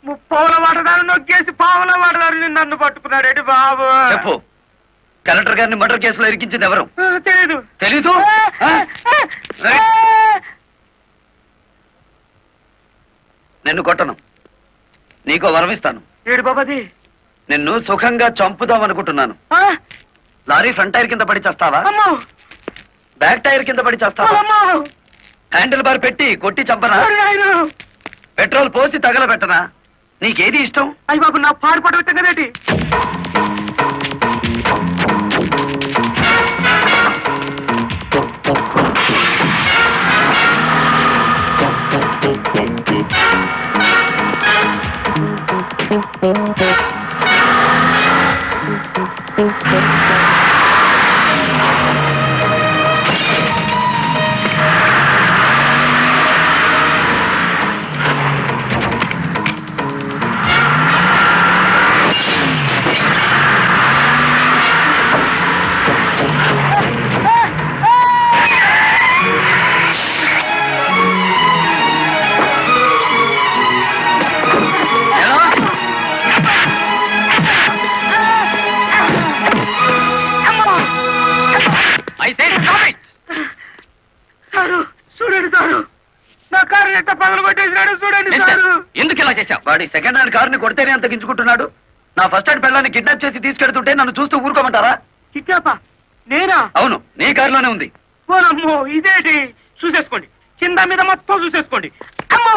ముప్పావుల వాటదారు నొక్కేసి పావుల వాటదారు నన్ను పట్టుకున్నాడేటి బాబు. చెప్పు, కలెక్టర్ గారిని మర్డర్ కేసులో ఇరికించింది ఎవరు? తెలీదు. తెలీదు? నిన్ను కొట్టను, నీకో వరం ఇస్తాను. ఏడు బాబాది. నిన్ను సుఖంగా చంపుదాం అనుకుంటున్నాను. లారీ ఫ్రంట్ టైర్ కింద పడి చేస్తావా? బ్యాక్ టైర్ కింద పడి చేస్తావా? హ్యాండిల్ బార్ పెట్టి కొట్టి చంపనా? పెట్రోల్ పోసి తగలబెట్టనా? నీకేది ఇష్టం? అయ్యి బాబు, నా పాడు పడవచ్చా కదేటి. ఎందుకు ఇలా చేశావు? వాడి సెకండ్ హ్యాండ్ కారుని కొడితేనే అంత గించుకుంటున్నాడు. నా ఫస్ట్ హ్యాండ్ పిల్లాన్ని కిడ్నాప్ చేసి తీసుకెడుతుంటే నన్ను చూస్తూ ఊరుకోమంటారా? కిడ్నాపా? నేనా? అవును, నీ కారులోనే ఉంది. ఓనమ్మో, ఇదేంటి? చూసేసుకోండి, కింద మీద మొత్తం చూసేసుకోండి. అమ్మో,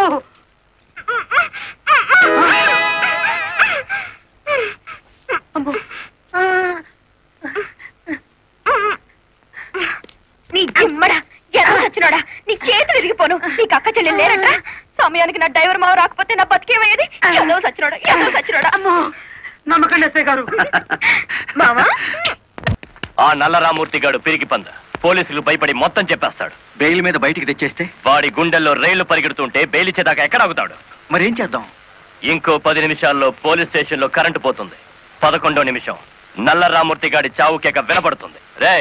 నీ జిమ్మడా ఎలా వచ్చినాడా? నీ చేతులు విరిగిపోను. నీకు అక్క చెల్లెలు లేరట. సమయానికి నా డ్రైవర్ మావ రాకపోతే నా బతికేమయ్యేది. ఏదో సచ్చినోడా, ఏదో సచ్చినోడా. అమ్మో, నమ్మకండి ఎస్ఐ గారు. మావా, ఆ నల్లరామూర్తి గాడు పిరికి పంద. పోలీసులు భయపడి మొత్తం చెప్పేస్తాడు. బెయిల్ మీద బయటికి తెచ్చేస్తే వాడి గుండెల్లో రైళ్లు పరిగెడుతుంటే బెయిల్ ఇచ్చేదాకా ఎక్కడ ఆగుతాడు? మరేం చేద్దాం? ఇంకో 10 నిమిషాల్లో పోలీస్ స్టేషన్ లో కరెంటు పోతుంది. 11వ నిమిషం నల్లరామూర్తి గాడి చావు కేక వినపడుతుంది. రే,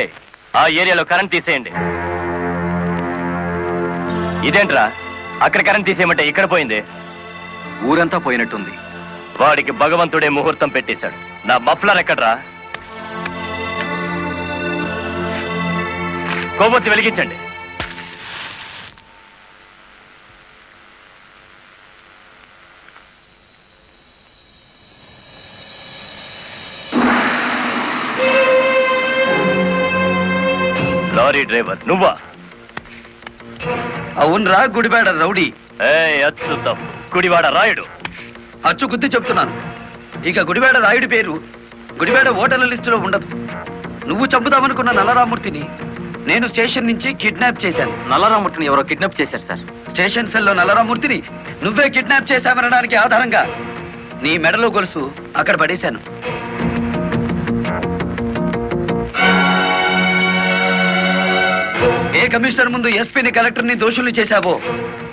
ఆ ఏరియాలో కరెంట్ తీసేయండి. ఇదేంట్రా, అక్కడ కరెంట్ తీసేయమంటే ఇక్కడ పోయింది? ఊరంతా పోయినట్టుంది. వాడికి భగవంతుడే ముహూర్తం పెట్టేశాడు. నా మఫ్లర్ ఎక్కడ్రా? కొవ్వొత్తి వెలిగించండి. లారీ డ్రైవర్ నువ్వా? అవునరా, గుడివాడ రౌడీ. అచ్చు తప్పు, గుడివాడ రాయుడు. అచ్చు గుద్ది చెప్తున్నాను. ఇక గుడివాడ రాయుడి పేరు గుడివాడ ఓటర్ల లిస్టులో ఉండదు. నువ్వు చంపుదామనుకున్న నల్లరామూర్తిని నేను స్టేషన్ నుంచి కిడ్నాప్ చేశాను. నల్లరామూర్తిని ఎవరో కిడ్నాప్ చేశారు సార్. స్టేషన్ సెల్లో నల్లరామూర్తిని నువ్వే కిడ్నాప్ చేశామనడానికి ఆధారంగా నీ మెడలో గొలుసు అక్కడ పడేశాను. ఏ కమిషనర్ ముందు ఎస్పీని కలెక్టర్ని దోషుల్ని చేశావో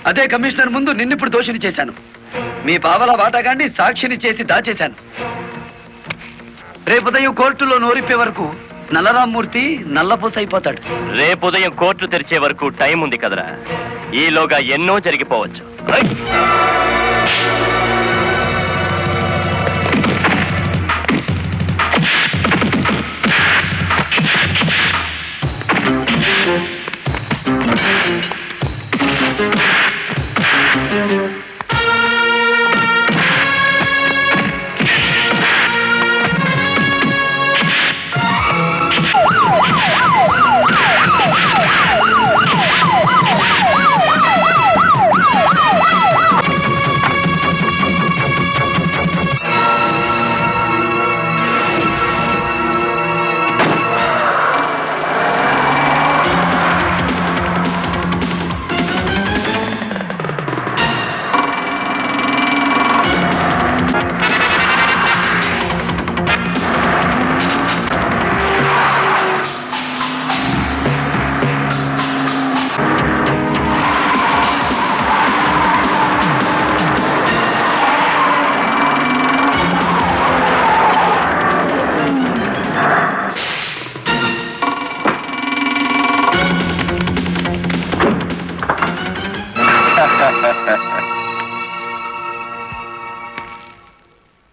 అదే కమిషనర్ ముందు నిన్నిప్పుడు దోషిని చేశాను. మీ పావలా వాటాగాన్ని సాక్షిని చేసి దాచేశాను. రేపు ఉదయం కోర్టులో నోరిప్పే వరకు నల్లరామూర్తి నల్లపూస అయిపోతాడు. రేపు ఉదయం కోర్టు తెరిచే వరకు టైం ఉంది కదరా. ఈలోగా ఎన్నో జరిగిపోవచ్చు.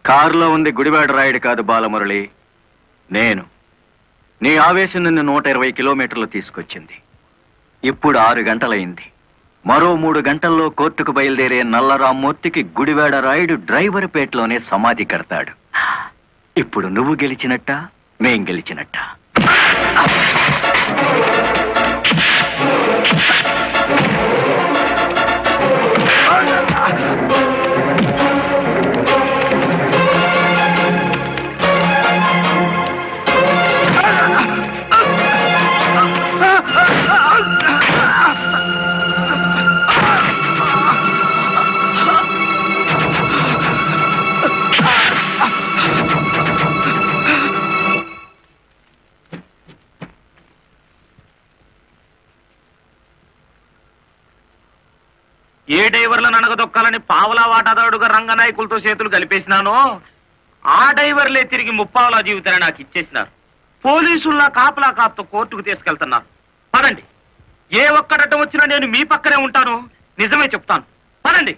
కారులో ఉంది గుడివాడ రాయుడు కాదు బాలమురళి, నేను. నీ ఆవేశం నిన్ను 120 కిలోమీటర్లు తీసుకొచ్చింది. ఇప్పుడు 6 గంటలైంది. మరో 3 గంటల్లో కోర్టుకు బయలుదేరే నల్లరామ్మూర్తికి గుడివాడ రాయుడు డ్రైవర్ పేటలోనే సమాధి కడతాడు. ఇప్పుడు నువ్వు గెలిచినట్ట, మేం గెలిచినట్ట. ఏ డ్రైవర్లను అనగదొక్కాలని పావలా వాటాదారుడుగా రంగనాయకులతో చేతులు కలిపేసినానో ఆ డ్రైవర్లే తిరిగి ముప్పావలా జీవితాన్ని నాకు ఇచ్చేసినారు. పోలీసుల్లా కాపలా కాపుతో కోర్టుకు తీసుకెళ్తున్నారు. పదండి, ఏ ఒక్కడటం వచ్చినా నేను మీ పక్కనే ఉంటాను. నిజమే చెప్తాను, పదండి.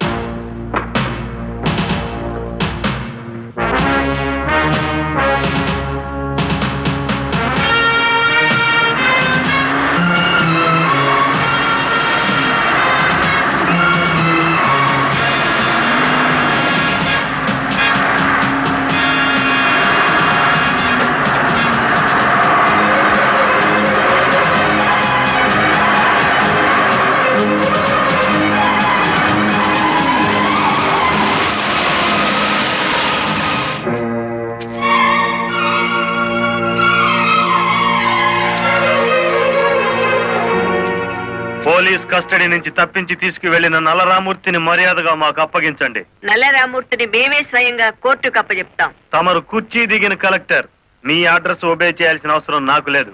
పోలీస్ కస్టడీ నుంచి తప్పించి తీసుకువెళ్లిన నల్లరామూర్తిని మర్యాదగా మాకు అప్పగించండి. నల్లరామూర్తిని మేమే స్వయంగా కోర్టుకు అప్పచెప్తాం. తమరు కుర్చీ దిగిన కలెక్టర్, మీ అడ్రస్ ఒబే చేయాల్సిన అవసరం నాకు లేదు.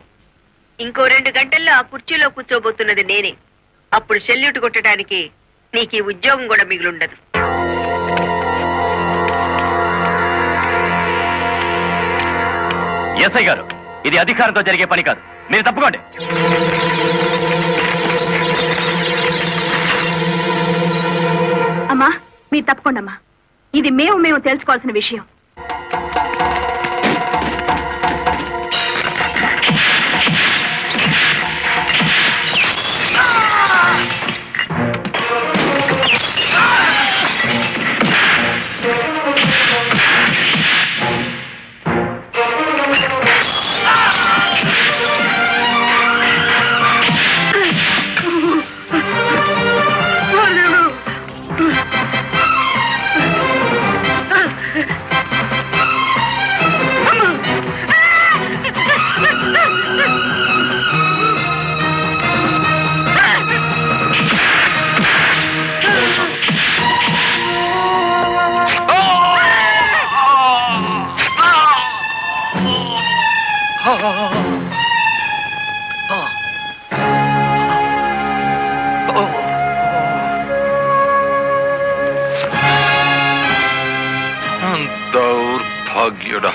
ఇంకో 2 గంటల్లో ఆ కుర్చీలో కూర్చోబోతున్నది నేనే. అప్పుడు సెల్యూట్ కొట్టడానికి నీకు ఈ ఉద్యోగం కూడా మిగిలుండదు. ఎస్ఐ గారు, ఇది అధికారంతో జరిగే పని కాదు, మీరు తప్పుకోండి. అమ్మా, మీరు తప్పకుండా అమ్మా. ఇది మేము తెలుసుకోవాల్సిన విషయం. దౌర్భాగ్యుడా,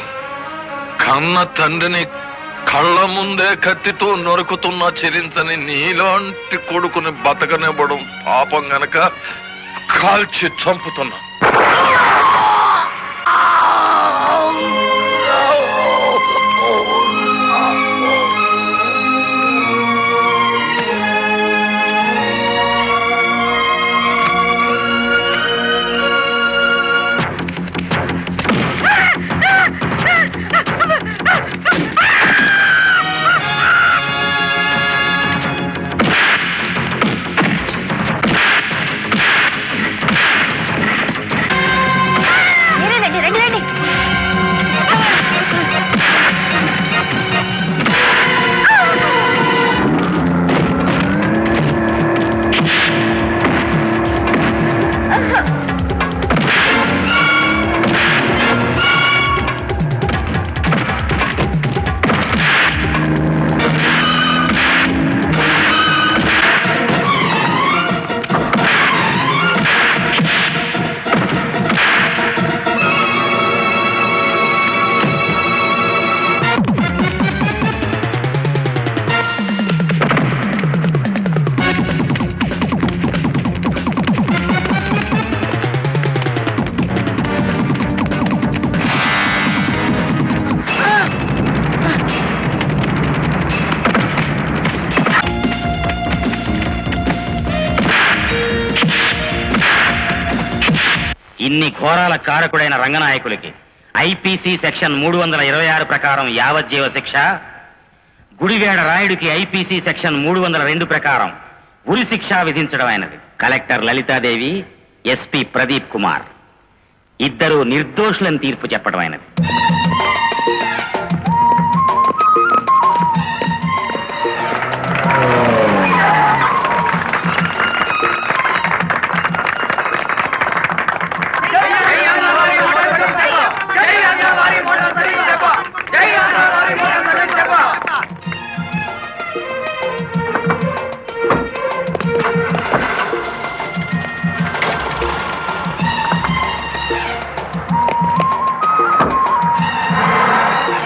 కన్న తండ్రిని కళ్ళ ముందే కత్తితో నరుకుతున్నా చెరించని నీలాంటి కొడుకుని బతకనివ్వడం పాపం గనక కాల్చి చంపుతున్నా. ఇన్ని ఘోరాల కారకుడైన రంగనాయకులకి ఐపీసీ సెక్షన్ 326 ప్రకారం యావజ్జీవ శిక్ష, గుడివేడ రాయుడికి ఐపీసీ సెక్షన్ 302 ప్రకారం ఉరి శిక్ష విధించడమైనది. కలెక్టర్ లలితాదేవి, ఎస్పీ ప్రదీప్ కుమార్ ఇద్దరు నిర్దోషులను తీర్పు చెప్పడమైనది.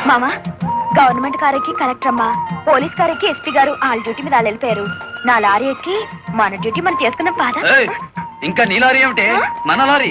మామా, గవర్నమెంట్ కారెక్కి కలెక్టర్ అమ్మా, పోలీస్ కారెక్కి ఎస్పీ గారు వాళ్ళ డ్యూటీ మీద వాళ్ళు వెళ్ళిపోయారు. నా లారీ ఎక్కి మన డ్యూటీ మనం చేసుకున్నాం పాదా. ఇంకా నీ లారీ ఏమిటి? మన లారీ.